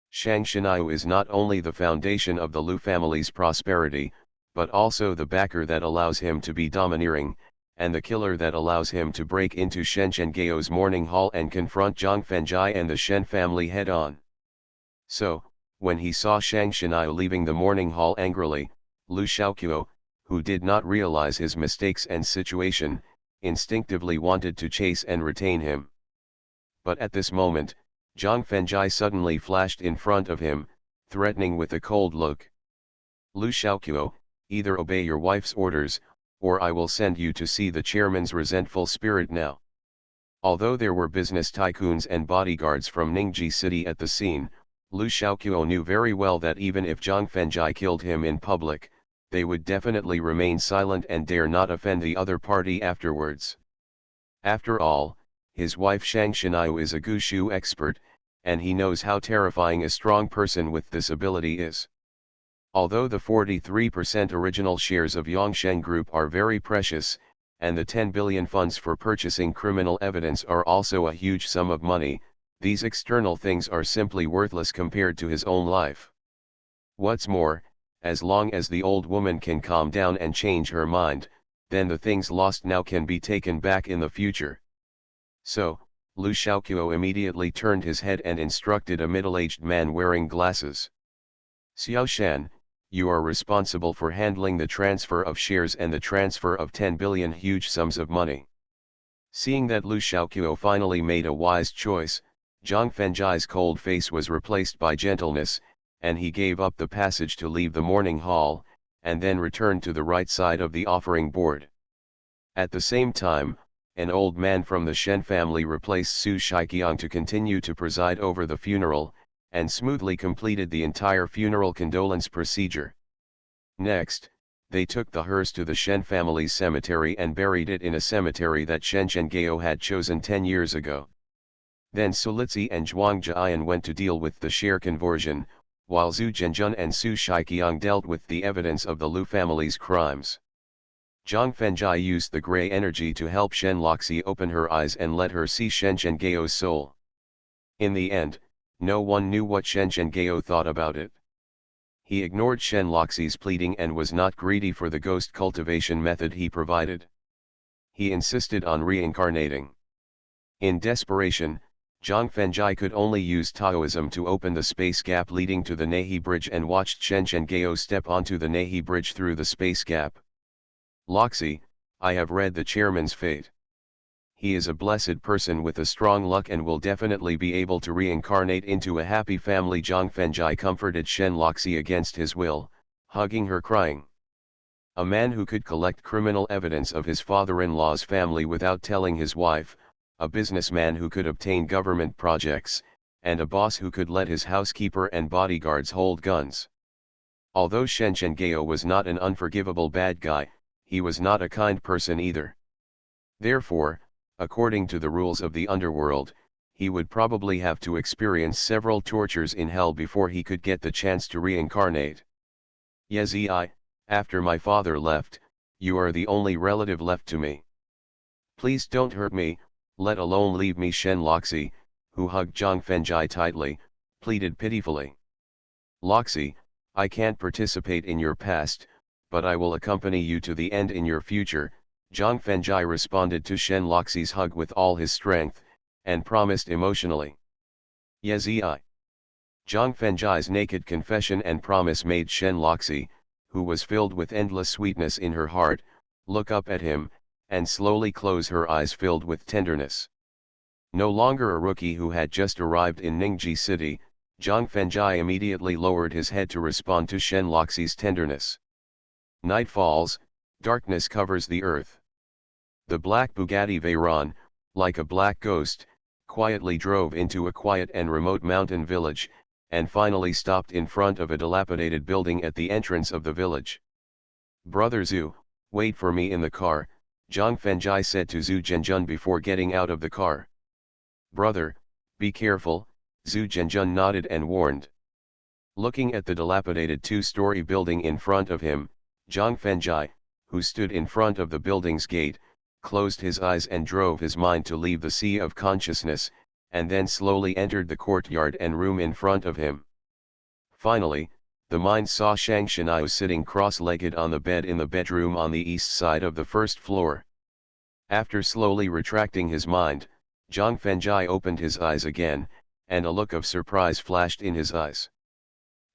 Shang Shenai is not only the foundation of the Lu family's prosperity, but also the backer that allows him to be domineering, and the killer that allows him to break into Shen Zhenghao's morning hall and confront Zhang Fengjai and the Shen family head-on. So, when he saw Shang Shenai leaving the morning hall angrily, Lu Shaoqiu, who did not realize his mistakes and situation, instinctively wanted to chase and retain him. But at this moment, Zhang Fengjai suddenly flashed in front of him, threatening with a cold look. Lu Shaoqiu, either obey your wife's orders, or I will send you to see the chairman's resentful spirit now. Although there were business tycoons and bodyguards from Ningji City at the scene, Lu Shaoqiu knew very well that even if Zhang Fengjai killed him in public, they would definitely remain silent and dare not offend the other party afterwards. After all, his wife Shang Shenai is a Gushu expert, and he knows how terrifying a strong person with this ability is. Although the 43% original shares of Yongsheng Group are very precious, and the 10 billion funds for purchasing criminal evidence are also a huge sum of money, these external things are simply worthless compared to his own life. What's more, as long as the old woman can calm down and change her mind, then the things lost now can be taken back in the future. So, Lu Shaoqiu immediately turned his head and instructed a middle-aged man wearing glasses. Xiao Shan, you are responsible for handling the transfer of shares and the transfer of 10 billion huge sums of money. Seeing that Lu Shaoqiu finally made a wise choice, Zhang Fengjai's cold face was replaced by gentleness, and he gave up the passage to leave the morning hall, and then returned to the right side of the offering board. At the same time, an old man from the Shen family replaced Su Shiqiang to continue to preside over the funeral, and smoothly completed the entire funeral condolence procedure. Next, they took the hearse to the Shen family's cemetery and buried it in a cemetery that Shen Zhenghao had chosen 10 years ago. Then Sulitzi and Zhuang Jian went to deal with the share conversion, while Zhu Zhenjun and Su Shiqiang dealt with the evidence of the Lu family's crimes. Zhang Fengjai used the gray energy to help Shen Loxi open her eyes and let her see Shen Zhenghao's soul. In the end, no one knew what Shen Zhenghao thought about it. He ignored Shen Loxi's pleading and was not greedy for the ghost cultivation method he provided. He insisted on reincarnating. In desperation, Zhang Fengjai could only use Taoism to open the space gap leading to the Nehi Bridge and watched Shen Zhenghao step onto the Nehi Bridge through the space gap. Loxi, I have read the chairman's fate. He is a blessed person with a strong luck and will definitely be able to reincarnate into a happy family. Zhang Fengjai comforted Shen Loxi against his will, hugging her crying. A man who could collect criminal evidence of his father-in-law's family without telling his wife, a businessman who could obtain government projects, and a boss who could let his housekeeper and bodyguards hold guns. Although Shen Zhenghao was not an unforgivable bad guy, he was not a kind person either. Therefore, according to the rules of the underworld, he would probably have to experience several tortures in hell before he could get the chance to reincarnate. Yezi, after my father left, you are the only relative left to me. Please don't hurt me, let alone leave me. Shen Loxi, who hugged Zhang Fengjai tightly, pleaded pitifully. Loxi, I can't participate in your past, but I will accompany you to the end in your future. Zhang Fengjai responded to Shen Loxi's hug with all his strength, and promised emotionally. Yezi. Zhang Fengjai's naked confession and promise made Shen Loxi, who was filled with endless sweetness in her heart, look up at him, and slowly close her eyes filled with tenderness. No longer a rookie who had just arrived in Ningji City, Zhang Fengjai immediately lowered his head to respond to Shen Loxi's tenderness. Night falls, darkness covers the earth. The black Bugatti Veyron, like a black ghost, quietly drove into a quiet and remote mountain village, and finally stopped in front of a dilapidated building at the entrance of the village. "Brother Zhu, wait for me in the car," Zhang Fengjai said to Zhu Zhenjun before getting out of the car. "Brother, be careful," Zhu Zhenjun nodded and warned. Looking at the dilapidated two-story building in front of him, Zhang Fengjai, who stood in front of the building's gate, closed his eyes and drove his mind to leave the sea of consciousness, and then slowly entered the courtyard and room in front of him. Finally, the mind saw Shang Shenai sitting cross-legged on the bed in the bedroom on the east side of the first floor. After slowly retracting his mind, Zhang Fengjai opened his eyes again, and a look of surprise flashed in his eyes.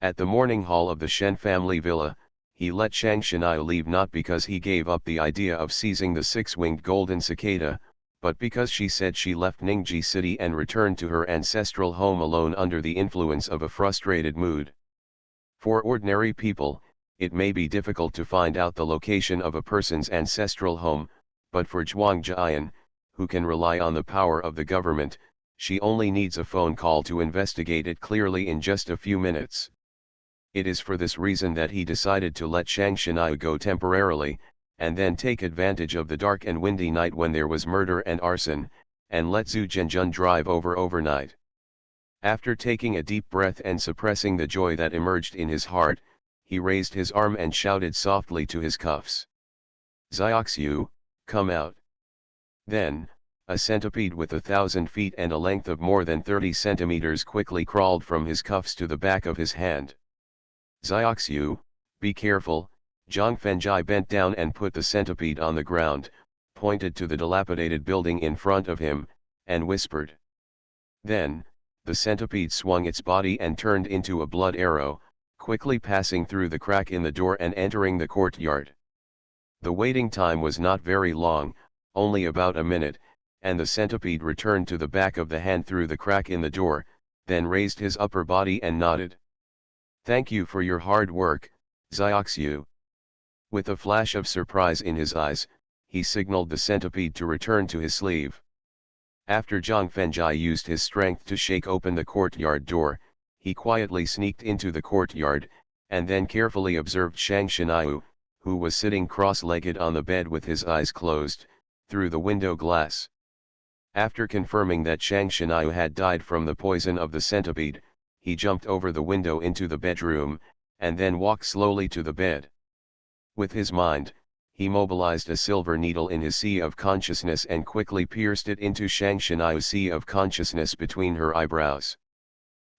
At the morning hall of the Shen family villa, he let Shang Shenai leave not because he gave up the idea of seizing the six-winged golden cicada, but because she said she left Ningji City and returned to her ancestral home alone under the influence of a frustrated mood. For ordinary people, it may be difficult to find out the location of a person's ancestral home, but for Zhuang Jian, who can rely on the power of the government, she only needs a phone call to investigate it clearly in just a few minutes. It is for this reason that he decided to let Shang Shenai go temporarily, and then take advantage of the dark and windy night when there was murder and arson, and let Zhu Zhenjun drive over overnight. After taking a deep breath and suppressing the joy that emerged in his heart, he raised his arm and shouted softly to his cuffs. "Xiaoxiu, come out." Then, a centipede with 1,000 feet and a length of more than 30 centimeters quickly crawled from his cuffs to the back of his hand. "Xiaoxiu, be careful." Zhang Fengjai bent down and put the centipede on the ground, pointed to the dilapidated building in front of him, and whispered. Then, the centipede swung its body and turned into a blood arrow, quickly passing through the crack in the door and entering the courtyard. The waiting time was not very long, only about a minute, and the centipede returned to the back of the hand through the crack in the door, then raised his upper body and nodded. "Thank you for your hard work, Xiaoxiu." With a flash of surprise in his eyes, he signaled the centipede to return to his sleeve. After Zhang Fengjai used his strength to shake open the courtyard door, he quietly sneaked into the courtyard, and then carefully observed Shang Shenai, who was sitting cross-legged on the bed with his eyes closed, through the window glass. After confirming that Shang Shenai had died from the poison of the centipede, he jumped over the window into the bedroom, and then walked slowly to the bed. With his mind, he mobilized a silver needle in his sea of consciousness and quickly pierced it into Shang Shenai's sea of consciousness between her eyebrows.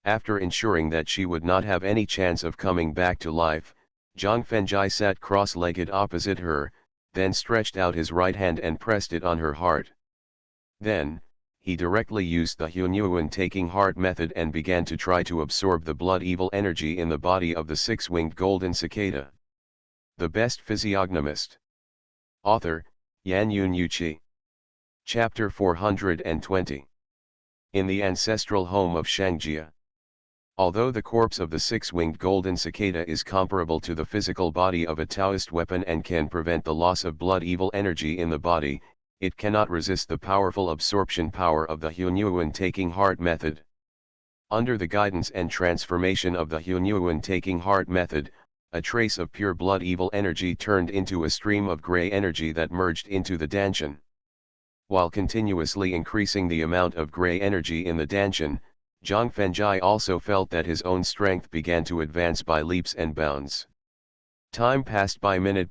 After ensuring that she would not have any chance of coming back to life, Zhang Fengjai sat cross-legged opposite her, then stretched out his right hand and pressed it on her heart. Then, he directly used the Hunyuan taking heart method and began to try to absorb the blood evil energy in the body of the six-winged golden cicada. The Best Physiognomist. Author, Yan Yun Yuqi. Chapter 420. In the ancestral home of Shangjia. Although the corpse of the six-winged golden cicada is comparable to the physical body of a Taoist weapon and can prevent the loss of blood evil energy in the body, it cannot resist the powerful absorption power of the Hunyuan taking heart method. Under the guidance and transformation of the Hunyuan taking heart method, a trace of pure blood evil energy turned into a stream of gray energy that merged into the Danshan. While continuously increasing the amount of gray energy in the Danshan, Zhang Fengjai also felt that his own strength began to advance by leaps and bounds. Time passed by minute,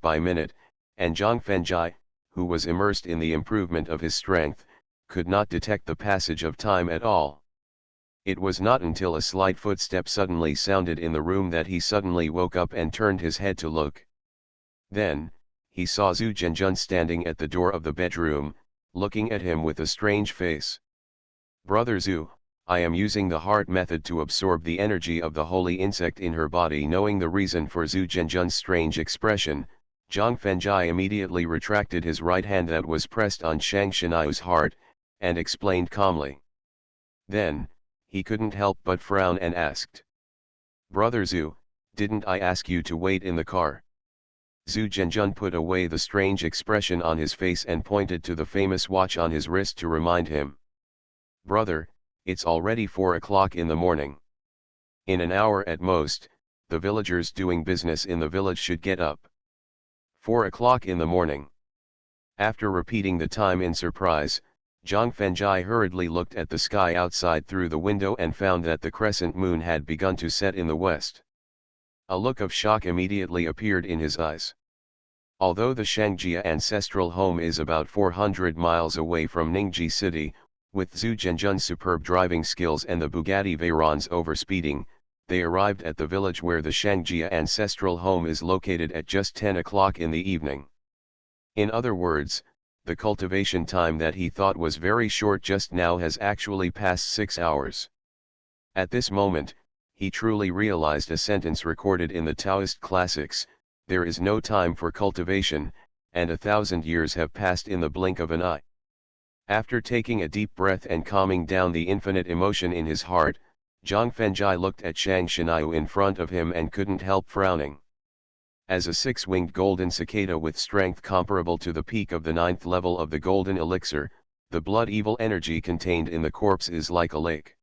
and Zhang Fengjai, who was immersed in the improvement of his strength, could not detect the passage of time at all. It was not until a slight footstep suddenly sounded in the room that he suddenly woke up and turned his head to look. Then, he saw Zhu Zhenjun standing at the door of the bedroom, looking at him with a strange face. "Brother Zhu, I am using the heart method to absorb the energy of the holy insect in her body." Knowing the reason for Zhu Zhenjun's strange expression, Zhang Fengjai immediately retracted his right hand that was pressed on Shang Shenai's heart, and explained calmly. Then, he couldn't help but frown and asked. "Brother Zhu, didn't I ask you to wait in the car?" Zhu Zhenjun put away the strange expression on his face and pointed to the famous watch on his wrist to remind him. "Brother, it's already 4 o'clock in the morning. In an hour at most, the villagers doing business in the village should get up." 4 o'clock in the morning. After repeating the time in surprise, Zhang Fengjai hurriedly looked at the sky outside through the window and found that the crescent moon had begun to set in the west. A look of shock immediately appeared in his eyes. Although the Shangjia ancestral home is about 400 miles away from Ningji City, with Zhu Zhenjun's superb driving skills and the Bugatti Veyron's overspeeding, they arrived at the village where the Shangjia ancestral home is located at just 10 o'clock in the evening. In other words, the cultivation time that he thought was very short just now has actually passed 6 hours. At this moment, he truly realized a sentence recorded in the Taoist classics: "There is no time for cultivation, and 1,000 years have passed in the blink of an eye." After taking a deep breath and calming down the infinite emotion in his heart, Zhang Fengjai looked at Shang Shenai in front of him and couldn't help frowning. As a six-winged golden cicada with strength comparable to the peak of the 9th level of the golden elixir, the blood evil energy contained in the corpse is like a lake.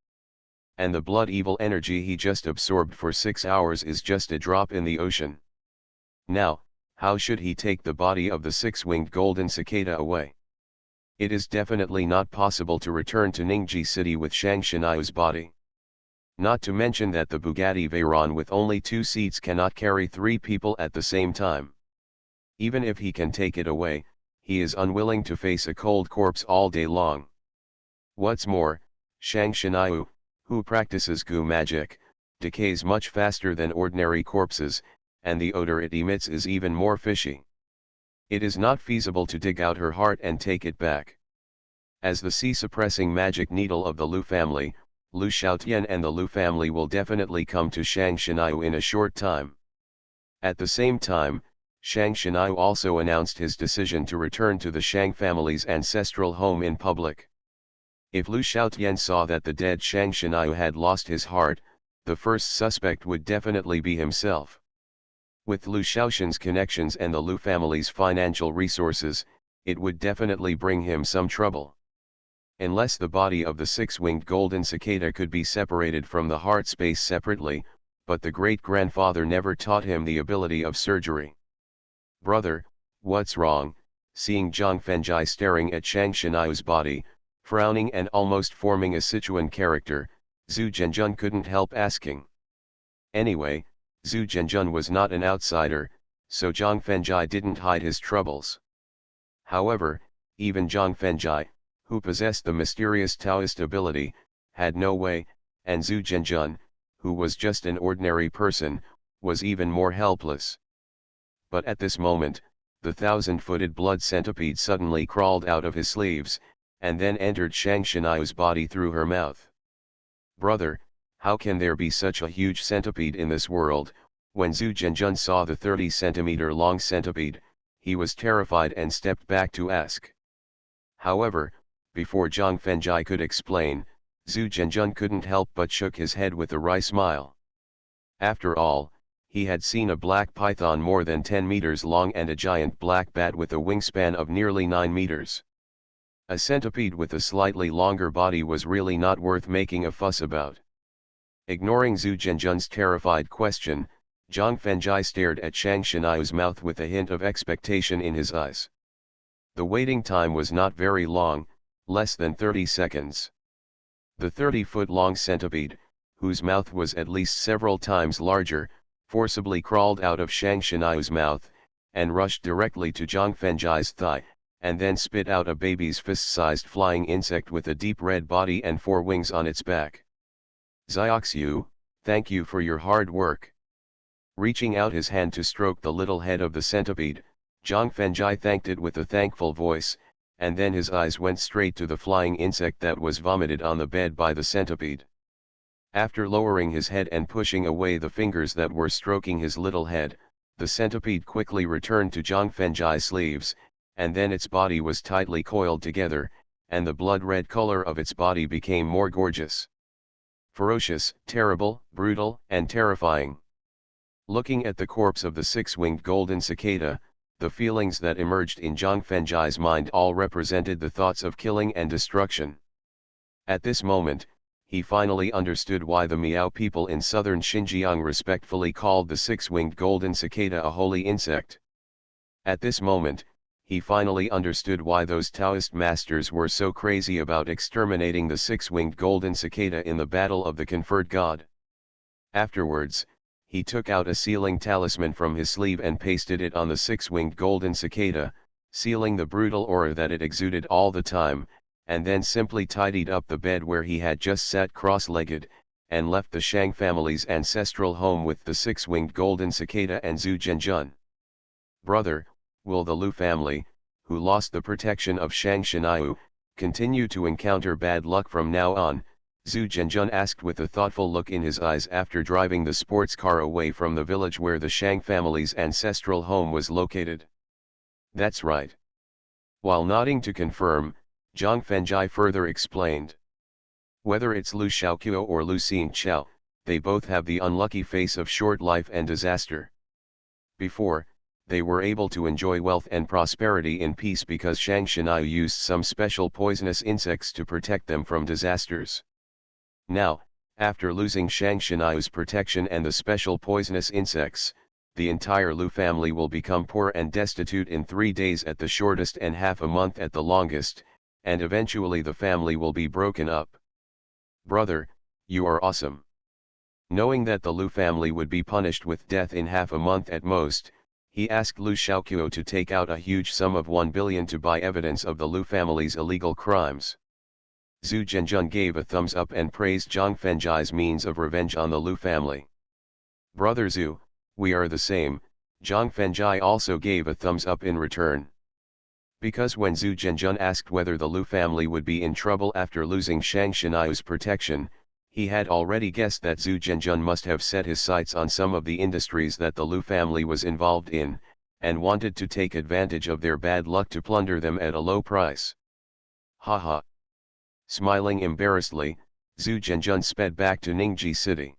And the blood evil energy he just absorbed for 6 hours is just a drop in the ocean. Now, how should he take the body of the six-winged golden cicada away? It is definitely not possible to return to Ningji City with Shang Shenai's body. Not to mention that the Bugatti Veyron with only 2 seats cannot carry 3 people at the same time. Even if he can take it away, he is unwilling to face a cold corpse all day long. What's more, Shang Shenai, who practices goo magic, decays much faster than ordinary corpses, and the odor it emits is even more fishy. It is not feasible to dig out her heart and take it back. As the sea-suppressing magic needle of the Lu family, Lu Xiaotian and the Lu family will definitely come to Shang Shenai in a short time. At the same time, Shang Shenai also announced his decision to return to the Shang family's ancestral home in public. If Lu Xiaotian saw that the dead Shang Shenai had lost his heart, the first suspect would definitely be himself. With Lu Xiaotian's connections and the Lu family's financial resources, it would definitely bring him some trouble. Unless the body of the six-winged golden cicada could be separated from the heart space separately, but the great-grandfather never taught him the ability of surgery. "Brother, what's wrong?" Seeing Zhang Fengjai staring at Shang Shenai's body, frowning and almost forming a Sichuan character, Zhu Zhenjun couldn't help asking. Anyway, Zhu Zhenjun was not an outsider, so Zhang Fengjai didn't hide his troubles. However, even Zhang Fengjai, who possessed the mysterious Taoist ability, had no way, and Zhu Zhenjun, who was just an ordinary person, was even more helpless. But at this moment, the 1,000-footed blood centipede suddenly crawled out of his sleeves, and then entered Shang Shenai's body through her mouth. "Brother, how can there be such a huge centipede in this world?" When Zhu Zhenjun saw the 30-centimeter-long centipede, he was terrified and stepped back to ask. However, before Zhang Fengjai could explain, Zhu Zhenjun couldn't help but shook his head with a wry smile. After all, he had seen a black python more than 10 meters long and a giant black bat with a wingspan of nearly 9 meters. A centipede with a slightly longer body was really not worth making a fuss about. Ignoring Zhu Zhenjun's terrified question, Zhang Fengjai stared at Shang Shenai's mouth with a hint of expectation in his eyes. The waiting time was not very long, less than 30 seconds. The 30-foot-long centipede, whose mouth was at least several times larger, forcibly crawled out of Shang Shenai's mouth, and rushed directly to Zhang Fengjai's thigh, and then spit out a baby's fist-sized flying insect with a deep red body and 4 wings on its back. "Zioxiu, thank you for your hard work." Reaching out his hand to stroke the little head of the centipede, Zhang Fengjai thanked it with a thankful voice, and then his eyes went straight to the flying insect that was vomited on the bed by the centipede. After lowering his head and pushing away the fingers that were stroking his little head, the centipede quickly returned to Zhang Fenjai's sleeves, and then its body was tightly coiled together, and the blood-red color of its body became more gorgeous. Ferocious, terrible, brutal, and terrifying. Looking at the corpse of the six-winged golden cicada, the feelings that emerged in Zhang Fenjai's mind all represented the thoughts of killing and destruction. At this moment, he finally understood why the Miao people in southern Xinjiang respectfully called the six-winged golden cicada a holy insect. At this moment, he finally understood why those Taoist masters were so crazy about exterminating the six-winged golden cicada in the battle of the conferred god. Afterwards, he took out a sealing talisman from his sleeve and pasted it on the six-winged golden cicada, sealing the brutal aura that it exuded all the time, and then simply tidied up the bed where he had just sat cross-legged, and left the Shang family's ancestral home with the six-winged golden cicada and Zhu Zhenjun. Brother, will the Lu family, who lost the protection of Shang Shenyu, continue to encounter bad luck from now on? Zhu Zhenjun asked with a thoughtful look in his eyes after driving the sports car away from the village where the Shang family's ancestral home was located. That's right. While nodding to confirm, Zhang Fenjai further explained. Whether it's Lu Xiaoqiu or Lu Xingqiao, they both have the unlucky face of short life and disaster. Before, they were able to enjoy wealth and prosperity in peace because Shang Shenyu used some special poisonous insects to protect them from disasters. Now, after losing Shang Shenyu's protection and the special poisonous insects, the entire Lu family will become poor and destitute in 3 days at the shortest and half a month at the longest, and eventually the family will be broken up. Brother, you are awesome. Knowing that the Lu family would be punished with death in half a month at most, he asked Lu Xiaoqiu to take out a huge sum of 1 billion to buy evidence of the Lu family's illegal crimes. Zhu Zhenjun gave a thumbs up and praised Zhang Fenjai's means of revenge on the Lu family. Brother Zhu, we are the same, Zhang Fenjai also gave a thumbs up in return. Because when Zhu Zhenjun asked whether the Lu family would be in trouble after losing Shang Shenyu's protection, he had already guessed that Zhu Zhenjun must have set his sights on some of the industries that the Lu family was involved in, and wanted to take advantage of their bad luck to plunder them at a low price. Haha. Smiling embarrassedly, Zhu Zhenjun sped back to Ningji City.